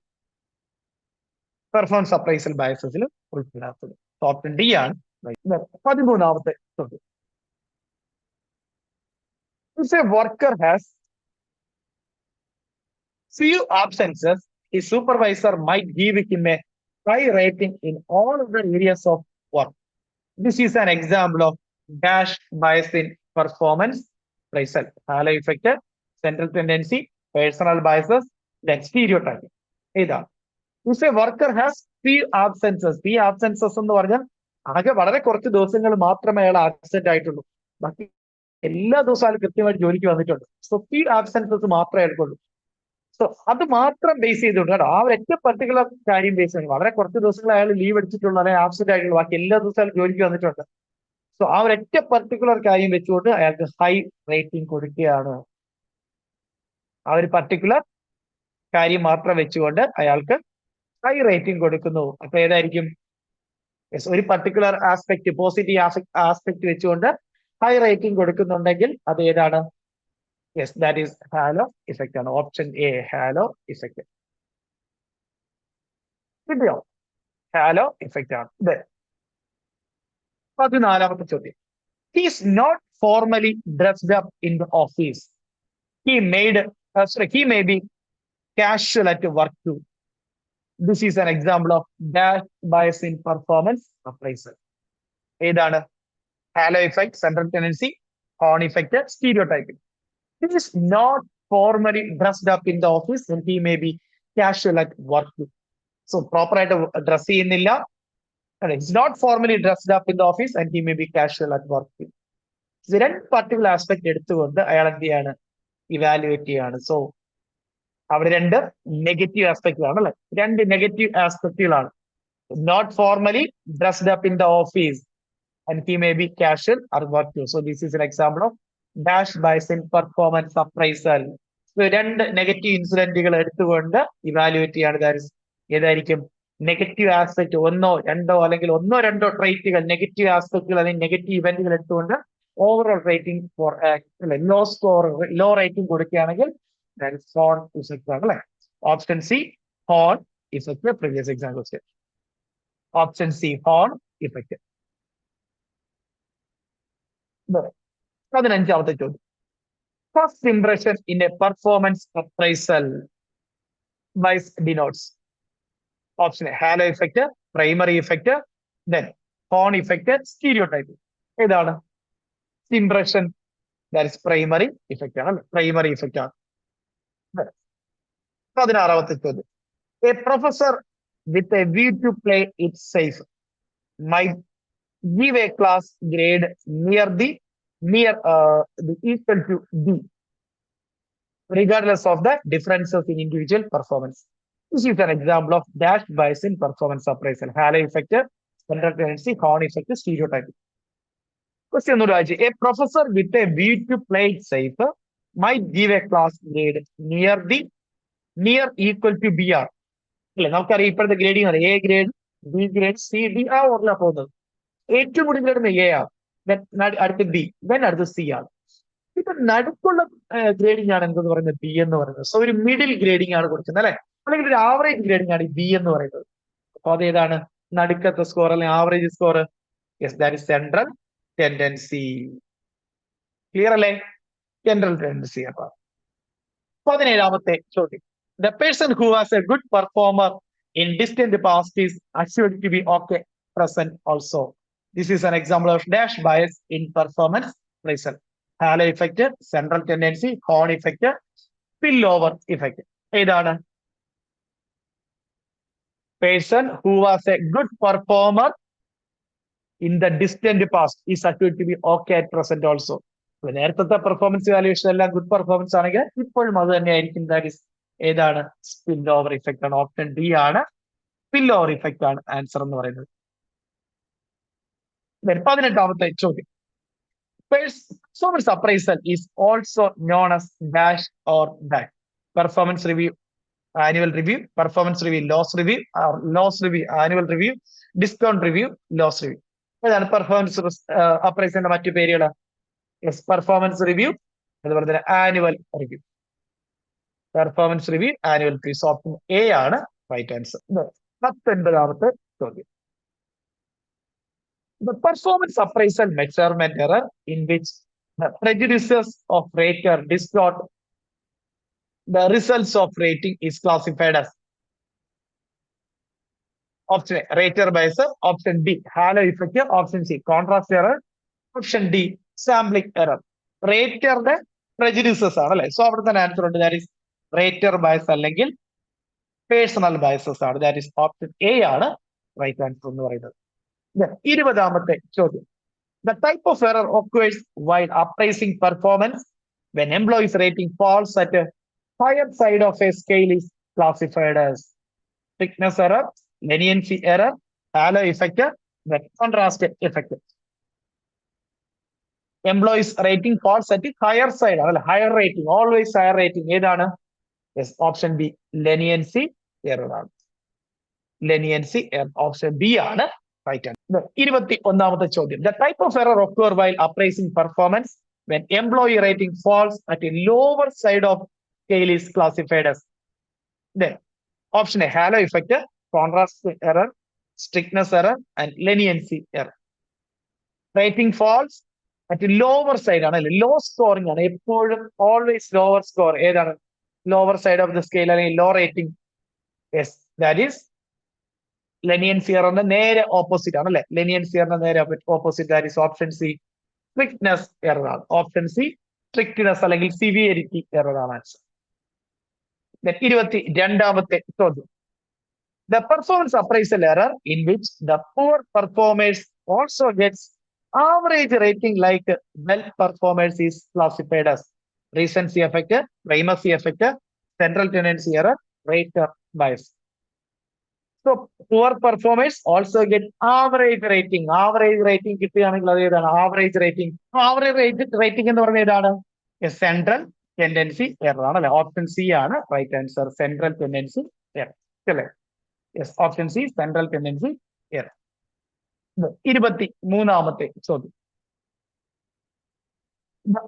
performance appraisal ബയസസിൽ ഉൾപ്പെടാത്തത്. ഓപ്ഷൻ ഡി ആണ്. 13ാമത്തെ ചോദ്യം. If a worker has few absences, his supervisor might give him a high rating in all of the areas of work. This is an example of dash bias in performance appraisal. Halo effect, central tendency, personal biases, then stereotyping. ഇതാണ്. If a worker has few absences എന്ന് പറഞ്ഞാൽ ആകെ വളരെ കുറച്ച് ദിവസങ്ങൾ മാത്രമേ അയാൾ absent ആയിട്ടുള്ളൂ. ബാക്കി എല്ലാ ദിവസവും അയാൾ കൃത്യമായിട്ട് ജോലിക്ക് വന്നിട്ടുണ്ട്. സോ ഫ്യൂ ആബ്സെൻസസ് മാത്രമേ അയാൾക്കുള്ളൂ. സോ അത് മാത്രം ബേസ് ചെയ്തിട്ടുണ്ട്. ആ ഒരൊറ്റ പർട്ടിക്കുലർ കാര്യം ബേസ് ചെയ്ത് വളരെ കുറച്ച് ദിവസങ്ങൾ അയാൾ ലീവ് എടുത്തിട്ടുള്ള അല്ലെങ്കിൽ ആബ്സെന്റ് ആയിട്ടുള്ളൂ. ബാക്കി എല്ലാ ദിവസവും അയാൾ ജോലിക്ക് വന്നിട്ടുണ്ട്. സോ ആ ഒരൊറ്റ പർട്ടിക്കുലർ കാര്യം വെച്ചുകൊണ്ട് അയാൾക്ക് ഹൈ റേറ്റിംഗ് കൊടുക്കുകയാണ്. ആ ഒരു പർട്ടിക്കുലർ കാര്യം മാത്രം വെച്ചുകൊണ്ട് അയാൾക്ക് ഹൈ റേറ്റിംഗ് കൊടുക്കുന്നു. അപ്പൊ ഏതായിരിക്കും? ഒരു പർട്ടിക്കുലർ ആസ്പെക്ട്, പോസിറ്റീവ് ആസ്പെക്ട് വെച്ചുകൊണ്ട് ഹൈ റേറ്റിംഗ് കൊടുക്കുന്നുണ്ടെങ്കിൽ അത് ഏതാണ്? Yes, that is halo effect ആണ്. Option A halo effect. കിട്ടിയോ? ഹാലോ ഇഫക്റ്റ് ആണ് ഇത്. 14ാമത്തെ ചോദ്യം. He is not formally dressed up in the office. He may be casual at work too. This is an example of dash bias in performance appraisal. ഏതാണ്? Halo effect, central tendency, horn effect, stereotyping. He is not formally dressed up in the office and he may be casual at work too. So proper ആയിട്ട് dress ചെയ്യുന്നില്ല. It's not formally dressed up in the office and he may be casual at work too. രണ്ട് particular aspect എടുത്തുകൊണ്ട് അയാൾ എന്ത് ചെയ്യാണ്? Evaluate ചെയ്യാണ്. So അവിടെ രണ്ട് നെഗറ്റീവ് ആസ്പെക്ടുകളാണ് അല്ലെ? രണ്ട് നെഗറ്റീവ് ആസ്പെക്ടുകളാണ്. Not formally dressed up in the office and he may be casual or work too. So this is an example of dash bias in performance appraisal. So രണ്ട് negative ഇൻസിഡന്റുകൾ എടുത്തുകൊണ്ട് evaluate ചെയ്യാണ്. ഏതായിരിക്കും? Negative aspect ഒന്നോ രണ്ടോ ട്രൈറ്റുകൾ, negative ആസ്പെക്ടുകൾ അല്ലെങ്കിൽ negative ഇവന്റുകൾ എടുത്തുകൊണ്ട് overall rating for low rating കൊടുക്കുകയാണെങ്കിൽ ഹോൺ ഇഫക്റ്റ് ആണ് അല്ലെ? Option C horn effect. Previous exam question. Option C horn effect. 15ാമത്തെ ചോദ്യം. First impression in a performance appraisal bias denotes. Option A halo effect, primary effect, then horn effect, stereotyping. ഏതാണ്? Impression that is primary effect ആണ്. Primary effect ആണ്. 16ാമത്തെ ചോദ്യം. A professor with a view to play it safe might give a class grade near the equal to B, regardless of the differences in individual performance. This is an example of dash bias in performance appraisal. Halo effect, central tendency, Horn effect, stereotyping. Question number 2. A professor with a view to play it safe might give a class grade near equal to BR. നമുക്കറിയാം ഇപ്പോഴത്തെ grading ആണ്. A grade, B grade, C, D ആ ഓർഡറിലാണ് പോകുന്നത്. ഏറ്റവും കൂടുതൽ grade A ആണ്, അടുത്ത് B, then അടുത്ത് സി ആണ്. ഇപ്പൊ നടുക്കുള്ള ഗ്രേഡിംഗ് ആണ് എന്തെന്ന് പറയുന്നത് ബി എന്ന് പറയുന്നത്. സോ ഒരു മിഡിൽ ഗ്രേഡിംഗ് ആണ് കൊടുക്കുന്നത് അല്ലെ? അല്ലെങ്കിൽ ഒരു ആവറേജ് ഗ്രേഡിംഗ് ആണ് ഈ ബി എന്ന് പറയുന്നത്. അപ്പൊ അതേതാണ്? നടുക്കത്തെ സ്കോർ അല്ലെങ്കിൽ average score. Yes, that is central tendency. Clear അല്ലേ? Central tendency. അപ്പൊ 17ാമത്തെ ചോദ്യം. The person who was a good performer in distant past is assumed to be okay present also. This is an example of dash bias in performance appraisal. Halo effect, central tendency, horn effect, spillover effect. ഏതാണ്? Person who was a good performer in the distant past is assumed to be okay at present also. നേരത്തെ performance valuation എല്ലാം good performance ആണെങ്കിൽ ഇപ്പോഴും അത് തന്നെയായിരിക്കും. That is ഏതാണ്? Spill over effect ആണ്. Option D ആണ് സ്പിൽ ഓവർ ഇഫക്റ്റ് ആണ് ആൻസർ എന്ന് പറയുന്നത്. 18ാമത്തെ ചോദ്യം. Performance appraisal is also known as dash or dash. Performance review, annual review, performance review, loss review, or loss review, annual review, discount review, loss review. ഏതാണ് performance അപ്രൈസലിന്റെ മറ്റു പേരുകൾ? Performance review, അതുപോലെ തന്നെ annual review. Performance review, annual review. Option A ആണ് right answer. 19ാമത്തെ ചോദ്യം. The performance appraisal measurement error in which the prejudices of rater distort the results of rating is classified as. Option A, rater bias. Option B, halo effect. Option C, contrast error. Option D, sampling error. റേറ്ററുടെ prejudices ആണ് അല്ലെ. So അവിടെ തന്നെ answer ഉണ്ട്. That is റേറ്റർ bias അല്ലെങ്കിൽ personal biases ആണ്. That is option A ആണ് right answer എന്ന് പറയുന്നത്. 20ാമത്തെ ചോദ്യം. The type of error occurs while appraising performance when employees rating falls at a higher side of a scale is classified as thickness error, leniency error, halo effect, contrast effect. Employees rating falls at a higher side, higher rating, always higher rating. ഏതാണ്? Yes, option B, leniency error ആണ്. Leniency error, option B ആണ് right ആണ്. 21ാമത്തെ ചോദ്യം. The type of error occur while appraising performance when employee rating falls at a lower side of scale is classified as. Then option A, halo effect, contrast error, strictness error, and leniency error. Rating falls at a lower side ആണ്, low scoring ആണ്. എപ്പോഴും always lower score ഏതാണ്? Lower side of the scale അല്ലെങ്കിൽ low rating. Yes, that is leniency എററിന്റെ നേരെ opposite ആണ് അല്ലെ. Leniency എററിന്റെ നേരെ opposite, that is option C, strictness error ആണ്. ഓപ്ഷൻ സി, സ്ട്രിക്ട്നെസ് അല്ലെങ്കിൽ സിവിയറിറ്റി എറർ ആണ് ആൻസർ. 22ാമത്തെ ചോദ്യം. The performance appraisal error in which the poor performers also gets average rating like well performers is classified as recency effect, primacy effect, central tendency error, rater bias. So poor performers also get average rating. Average rating കിട്ടുകയാണെങ്കിൽ അത് ഏതാണ്? Average rating. Average rating എന്ന് പറഞ്ഞ ഏതാണ്? Central tendency error ആണ് അല്ലെ. Option C ആണ് right answer, central tendency error അല്ലേ. Yes, option C, central tendency error. 23ാമത്തെ ചോദ്യം. The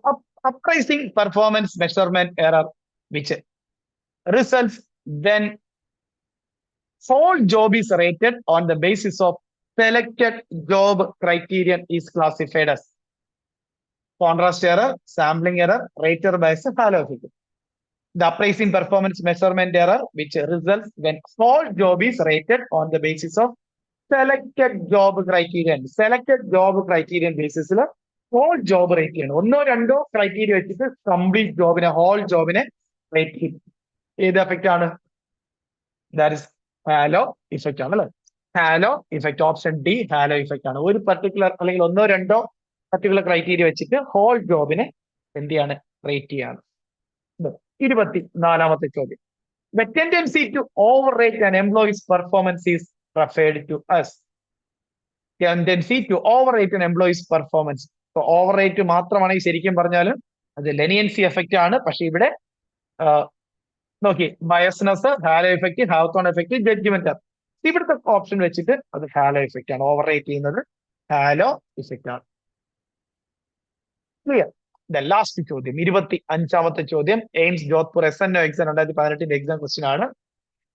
appraising performance measurement error which results when whole job is rated on the basis of selected job criterion is classified as contrast error, sampling error, rater bias, halo effect. The appraising performance measurement error which results when whole job is rated on the basis of selected job criterion. Selected job criterion ബേസിസിൽ whole job rate ചെയ്യണം. ഒന്നോ രണ്ടോ criteria വെച്ചിട്ട് complete ജോബിനെ, whole ജോബിനെ rate ചെയ്യും. ഏത് effect ആണ്? ദാറ്റ് ഇസ് ഹാലോ ഇഫക്റ്റ് ആണ് അല്ലെ. Halo effect, option D halo effect ആണ്. ഒരു പർട്ടിക്കുലർ അല്ലെങ്കിൽ ഒന്നോ രണ്ടോ പർട്ടിക്കുലർ ക്രൈറ്റീരിയ വെച്ചിട്ട് ഹോൾ ജോബിനെ എന്ത് ചെയ്യാണ്? റേറ്റ് ചെയ്യാണ്. 24ാമത്തെ ചോദ്യം. The tendency to overrate an employee's performance is referred to as. Tendency to overrate an employee's performance. So overrate മാത്രമാണെങ്കിൽ ശരിക്കും പറഞ്ഞാൽ അത് ലെനിയൻസി എഫക്റ്റ് ആണ്. പക്ഷെ ഇവിടെ നോക്കി, biasness, halo effect, Hawthorne effect, judgment. ഇവിടുത്തെ ഓപ്ഷൻ വെച്ചിട്ട് അത് ഹാലോ എഫക്റ്റ് ആണ്. ഓവർ റേറ്റ് ചെയ്യുന്നത് ഹാലോ എഫക്റ്റ് ആണ്. ക്ലിയർ? ലാസ്റ്റ് ചോദ്യം, 25ാമത്തെ ചോദ്യം. AIIMS Jodhpur SNO exam 2018 exam question ആണ്.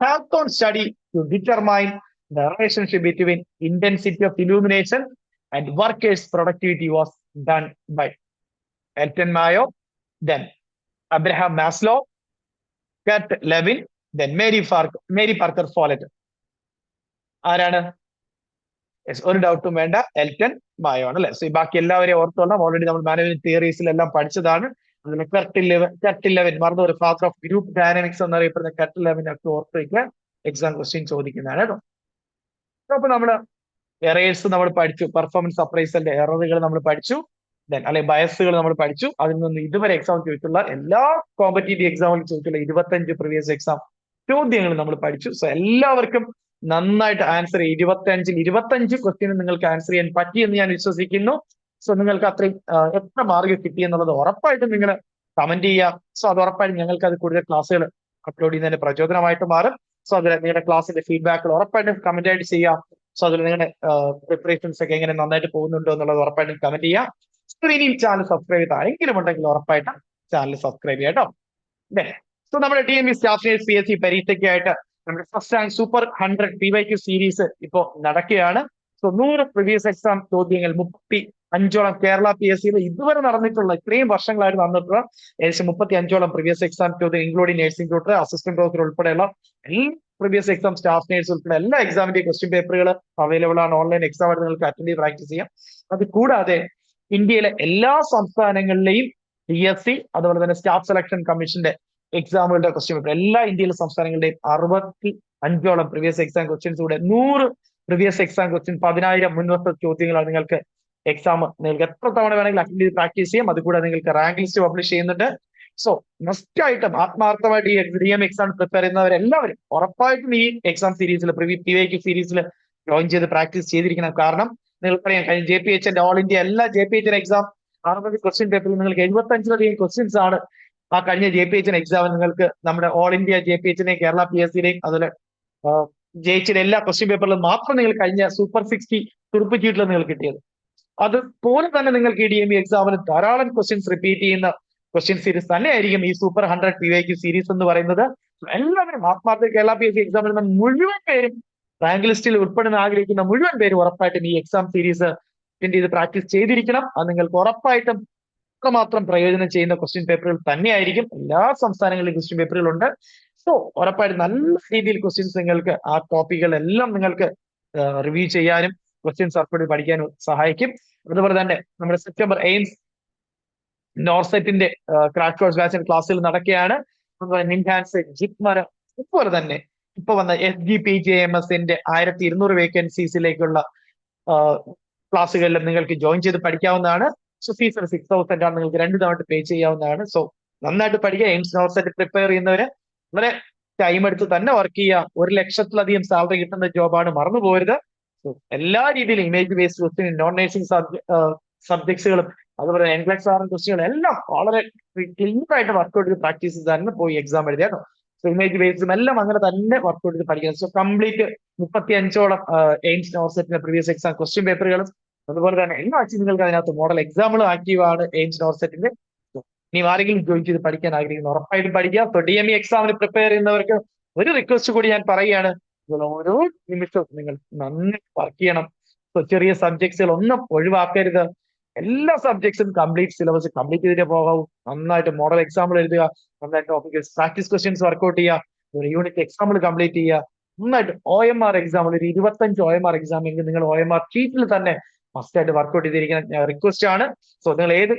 Hawthorne study to determine the relationship between intensity of illumination and workers' productivity was done by Elton Mayo, then Abraham Maslow, Kurt Lewin, then Mary Parker Follett. ആരാണ്? ഒരു ഡൗട്ടും വേണ്ട, എൽറ്റൺ bio ആണ് അല്ലെ. So ബാക്കി എല്ലാവരെയും ഓർത്തോളാം. Already നമ്മൾ മാനേജ്മെന്റ് തിയറീസിലെല്ലാം പഠിച്ചതാണ്. അതിന് കട്ട് 11 മറന്നു, ഒരു ഫാദർ ഓഫ് ഗ്രൂപ്പ് ഡയനാമിക്സ് എന്നറിയപ്പെടുന്ന കട്ട് 11 ഒക്കെ ഓർത്ത് വയ്ക്കുക. എക്സാം ക്വസ്റ്റ്യൻ ചോദിക്കുന്നതാണ് കേട്ടോ. അപ്പൊ നമ്മള് എറേഴ്സ് നമ്മൾ പഠിച്ചു, പെർഫോമൻസ് അപ്രൈസലിന്റെ എററുകൾ നമ്മൾ പഠിച്ചു, അല്ലെ ബയസുകൾ നമ്മൾ പഠിച്ചു. അതിൽ നിന്ന് ഇതുവരെ എക്സാം ചോദിച്ചുള്ള എല്ലാ കോമ്പറ്റേറ്റീവ് എക്സാമിൽ ചോദിച്ചുള്ള 25 പ്രീവിയസ് എക്സാം ചോദ്യങ്ങൾ നമ്മൾ പഠിച്ചു. സോ എല്ലാവർക്കും നന്നായിട്ട് ആൻസർ 25 ക്വസ്റ്റ്യൻ നിങ്ങൾക്ക് ആൻസർ ചെയ്യാൻ പറ്റിയെന്ന് ഞാൻ വിശ്വസിക്കുന്നു. സോ നിങ്ങൾക്ക് അത്രയും എത്ര മാർക്ക് കിട്ടി എന്നുള്ളത് ഉറപ്പായിട്ടും നിങ്ങൾ കമന്റ് ചെയ്യുക. സോ അത് ഉറപ്പായിട്ടും ഞങ്ങൾക്ക് അത് കൂടുതൽ ക്ലാസ്സുകൾ അപ്ലോഡ് ചെയ്യുന്നതിന് പ്രചോദനമായിട്ട് മാറും. സോ അതിൽ നിങ്ങളുടെ ക്ലാസ്സിന്റെ ഫീഡ്ബാക്കുകൾ ഉറപ്പായിട്ടും കമന്റ് ആയിട്ട് ചെയ്യാം. സോ അതിൽ നിങ്ങളുടെ പ്രിപ്പറേഷൻസ് ഒക്കെ എങ്ങനെ നന്നായിട്ട് പോകുന്നുണ്ടോ എന്നുള്ളത് ഉറപ്പായിട്ടും കമന്റ് ചെയ്യാം. ഇനിയും ചാനൽ സബ്സ്ക്രൈബ് ചെയ്ത് ആരെങ്കിലും ഉണ്ടെങ്കിൽ ഉറപ്പായിട്ടും ചാനൽ സബ്സ്ക്രൈബ് ചെയ്യാം കേട്ടോ. അല്ലേ? സോ നമ്മുടെ DME സ്റ്റാഫ് നേഴ്സ് PSC പരീക്ഷയ്ക്കായിട്ട് നമ്മുടെ first rank super 100 PYQ series ഇപ്പോൾ നടക്കുകയാണ്. സോ 100 പ്രീവിയസ് എക്സാം ചോദ്യങ്ങൾ 35ഓളം കേരള PSCയിൽ ഇതുവരെ നടന്നിട്ടുള്ള, ഇത്രയും വർഷങ്ങളായിട്ട് നടന്നിട്ടുള്ള ഏകദേശം 35ഓളം പ്രീവിയസ് എക്സാം ചോദ്യം, including nursing tutor, assistant professor ഉൾപ്പെടെയുള്ള എല്ലാ പ്രീവിയസ് എക്സാം സ്റ്റാഫ് നേഴ്സ് ഉൾപ്പെടെ എല്ലാ എക്സാമിന്റെ ക്വസ്റ്റ്യൻ പേപ്പറുകൾ അവൈലബിൾ ആണ്. ഓൺലൈൻ എക്സാം ആയിട്ട് നിങ്ങൾക്ക് അറ്റൻഡ് ചെയ്ത് പ്രാക്ടീസ് ചെയ്യാം. അത് കൂടാതെ ഇന്ത്യയിലെ എല്ലാ സംസ്ഥാനങ്ങളിലെയും PSC അതുപോലെ തന്നെ സ്റ്റാഫ് സെലക്ഷൻ കമ്മീഷന്റെ എക്സാമുകളുടെ ക്വസ്റ്റ്യൻ പേപ്പർ എല്ലാ ഇന്ത്യയിലെ സംസ്ഥാനങ്ങളുടെയും 65ഓളം പ്രീവിയസ് എക്സാം ക്വസ്റ്റ്യൻസ് കൂടെ 100 പ്രീവിയസ് എക്സാം ക്വസ്റ്റ്യൻ 10,000 മുൻവർഷ ചോദ്യങ്ങളാണ് നിങ്ങൾക്ക് എക്സാം. നിങ്ങൾക്ക് എത്ര തവണ വേണമെങ്കിലും അറ്റൻഡ് ചെയ്ത് പ്രാക്ടീസ് ചെയ്യാം. അതുകൂടെ നിങ്ങൾക്ക് റാങ്ക് ലിസ്റ്റ് പബ്ലിഷ് ചെയ്യുന്നുണ്ട്. സോ മസ്റ്റ് ആയിട്ടും ആത്മാർത്ഥമായിട്ട് ഈ DME എക്സാം പ്രിപ്പയർ ചെയ്യുന്നവരെല്ലാവരും ഉറപ്പായിട്ടും ഈ എക്സാം സീരീസിൽ PYQ സീരീസിൽ ജോയിൻ ചെയ്ത് പ്രാക്ടീസ് ചെയ്തിരിക്കണം. കാരണം നിങ്ങൾക്കറിയാം, കഴിഞ്ഞ JPHന്റെ ഓൾ ഇന്ത്യ എല്ലാ JPHN എക്സാം 60 ക്വസ്റ്റ്യൻ പേപ്പറിൽ നിങ്ങൾക്ക് 75ലധികം ക്വസ്റ്റ്യൻസ് ആണ് ആ കഴിഞ്ഞ JPHN എക്സാമിൽ നിങ്ങൾക്ക് നമ്മുടെ ഓൾ ഇന്ത്യ JPHന്റെയും കേരള PSCയുടെയും അതുപോലെ ജയിച്ചിന്റെ എല്ലാ ക്വസ്റ്റ്യൻ പേപ്പറിലും മാത്രം നിങ്ങൾ കഴിഞ്ഞ സൂപ്പർ 60 തുറുപ്പ് ചീട്ടിൽ നിങ്ങൾക്ക് കിട്ടിയത്. അതുപോലെ തന്നെ നിങ്ങൾക്ക് ഈ DME എക്സാമിന് ധാരാളം ക്വസ്റ്റ്യൻസ് റിപ്പീറ്റ് ചെയ്യുന്ന ക്വസ്റ്റ്യൻ സീരീസ് തന്നെയായിരിക്കും ഈ സൂപ്പർ 100 PYQ സീരീസ് എന്ന് പറയുന്നത്. എല്ലാവരും ആത്മാർത്ഥ കേരള PSC എക്സാമിൽ നിന്ന് മുഴുവൻ പേരും റാങ്ക് ലിസ്റ്റിൽ ഉൾപ്പെടുന്ന ആഗ്രഹിക്കുന്ന മുഴുവൻ പേരും ഉറപ്പായിട്ടും ഈ എക്സാം സീരീസ് അറ്റൻഡ് ചെയ്ത് പ്രാക്ടീസ് ചെയ്തിരിക്കണം. അത് നിങ്ങൾക്ക് ഉറപ്പായിട്ടും അത്രമാത്രം പ്രയോജനം ചെയ്യുന്ന ക്വസ്റ്റ്യൻ പേപ്പറുകൾ തന്നെയായിരിക്കും. എല്ലാ സംസ്ഥാനങ്ങളിലും ക്വസ്റ്റ്യൻ പേപ്പറുകളുണ്ട്. സോ ഉറപ്പായിട്ടും നല്ല രീതിയിൽ ക്വസ്റ്റ്യൻസ് നിങ്ങൾക്ക് ആ ടോപ്പിക്കുകളെല്ലാം നിങ്ങൾക്ക് റിവ്യൂ ചെയ്യാനും ക്വസ്റ്റ്യൻസ് ഉൾപ്പെടെ പഠിക്കാനും സഹായിക്കും. അതുപോലെ തന്നെ നമ്മുടെ സെപ്റ്റംബർ എയിംസ് നോർസെറ്റിന്റെ ക്രാഷ് കോഴ്സ് ബാച്ചിന്റെ ക്ലാസ്സുകൾ നടക്കുകയാണ്. നിൻഹാൻസ്, ജിപ്മർ, അതുപോലെ തന്നെ ഇപ്പൊ വന്ന SGPJMSന്റെ 1200 വേക്കൻസീസിലേക്കുള്ള ക്ലാസ്സുകളിലും നിങ്ങൾക്ക് ജോയിൻ ചെയ്ത് പഠിക്കാവുന്നതാണ്. സോ ഫീസ് 6,000 ആണ്. നിങ്ങൾക്ക് 2 തവണ പേ ചെയ്യാവുന്നതാണ്. സോ നന്നായിട്ട് പഠിക്കുക. എയിംസ് നോർസെറ്റ് പ്രിപ്പയർ ചെയ്യുന്നവര് വളരെ ടൈം എടുത്ത് തന്നെ വർക്ക് ചെയ്യുക. 1 ലക്ഷത്തിലധികം സാലറി കിട്ടുന്ന ജോബാണ്, മറന്നു പോരുത്. സോ എല്ലാ രീതിയിലും image based question, non nursing സബ്ജക്ട്സുകളും അതുപോലെ NCLEX ക്വസ്റ്റ്യനും എല്ലാം വളരെ ക്ലിയർ ആയിട്ട് വർക്ക്ഔട്ട് ചെയ്ത് പ്രാക്ടീസ് ചെയ്ത് തന്നെ പോയി എക്സാം എഴുതിയാട്ടോ. സോ ഇമേജ് ബേസ്ഡും എല്ലാം അങ്ങനെ തന്നെ വർക്ക്ഔട്ട് ചെയ്ത് പഠിക്കണം. സോ കംപ്ലീറ്റ് 35ഓളം എയിംസ് നോർസെറ്റിന്റെ പ്രീവിയസ് എക്സാം ക്വസ്റ്റ്യൻ പേപ്പറുകളും അതുപോലെ തന്നെ എല്ലാ നിങ്ങൾക്ക് അതിനകത്ത് മോഡൽ എക്സാമുകളും ആക്റ്റീവ് ആണ് എയിംസ് നോർസെറ്റിന്റെ. ഇനി ആരെങ്കിലും ജോയിൻ ചെയ്ത് പഠിക്കാൻ ആഗ്രഹിക്കുന്നു ഉറപ്പായിട്ടും പഠിക്കുക. സോ DME എക്സാമിന് പ്രിപ്പയർ ചെയ്യുന്നവർക്ക് ഒരു റിക്വസ്റ്റ് കൂടി ഞാൻ പറയുകയാണ്, ഓരോ നിമിഷവും നിങ്ങൾ നന്നായി വർക്ക് ചെയ്യണം. സോ ചെറിയ സബ്ജക്ട്സുകൾ ഒന്നും ഒഴിവാക്കരുത്. എല്ലാ സബ്ജക്ട്സും കംപ്ലീറ്റ് സിലബസ് കംപ്ലീറ്റ് ചെയ്തിട്ട് പോകാവൂ. നന്നായിട്ട് മോഡൽ എക്സാമ്പിൾ എഴുതുക, നന്നായിട്ട് ടോപ്പിക് പ്രാക്ടീസ് ക്വസ്റ്റ്യൻസ് വർക്ക്ഔട്ട് ചെയ്യുക, ഒരു യൂണിറ്റ് എക്സാമ്പിൾ കംപ്ലീറ്റ് ചെയ്യുക. നന്നായിട്ട് OMR എക്സാമ്പിൾ ഒരു 25 OMR എക്സാം എങ്കിൽ നിങ്ങൾ OMR ഷീറ്റിൽ തന്നെ മസ്റ്റ് ആയിട്ട് വർക്ക്ഔട്ട് ചെയ്തിരിക്കണം. ഞാൻ റിക്വസ്റ്റ് ആണ്. സോ നിങ്ങൾ ഏത്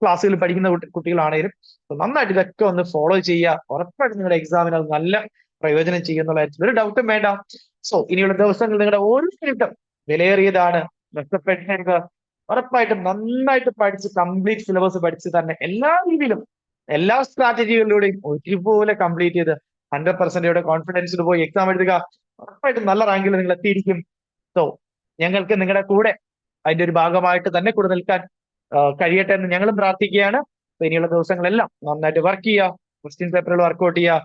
ക്ലാസ്സുകളിൽ പഠിക്കുന്ന കുട്ടികളാണെങ്കിലും നന്നായിട്ട് ഇതൊക്കെ ഒന്ന് ഫോളോ ചെയ്യുക. ഉറപ്പായിട്ടും നിങ്ങളുടെ എക്സാമിന് അത് നല്ല പ്രയോജനം ചെയ്യുന്നുള്ള ഒരു ഡൗട്ടും വേണ്ട. സോ ഇനിയുള്ള ദിവസങ്ങൾ നിങ്ങളുടെ ഓരോ മിനിറ്റും വിലയേറിയതാണ്. നഷ്ടപ്പെടരുത്. ഉറപ്പായിട്ടും നന്നായിട്ട് പഠിച്ച് കംപ്ലീറ്റ് സിലബസ് പഠിച്ച് തന്നെ എല്ലാ രീതിയിലും എല്ലാ സ്ട്രാറ്റജികളിലൂടെയും ഒരുപോലെ കംപ്ലീറ്റ് ചെയ്ത് 100% കോൺഫിഡൻസിൽ പോയി എക്സാം എഴുതുക. ഉറപ്പായിട്ടും നല്ല റാങ്കിൽ നിങ്ങൾ എത്തിയിരിക്കും. സോ ഞങ്ങൾക്ക് നിങ്ങളുടെ കൂടെ അതിന്റെ ഒരു ഭാഗമായിട്ട് തന്നെ കൂടെ നിൽക്കാൻ കഴിയട്ടെ എന്ന് ഞങ്ങളും പ്രാർത്ഥിക്കുകയാണ്. ഇനിയുള്ള ദിവസങ്ങളെല്ലാം നന്നായിട്ട് വർക്ക് ചെയ്യുക, ക്വസ്റ്റ്യൻ പേപ്പറുകൾ വർക്ക്ഔട്ട് ചെയ്യുക,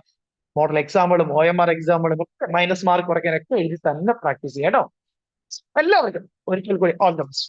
മോഡൽ എക്സാമുകളും OMR എക്സാമുകളും ഒക്കെ മൈനസ് മാർക്ക് കുറയ്ക്കാനൊക്കെ എഴുതി തന്നെ പ്രാക്ടീസ് ചെയ്യാം കേട്ടോ. എല്ലാവർക്കും ഒരിക്കൽ കൂടി ഓൾ ദ ബെസ്റ്റ്.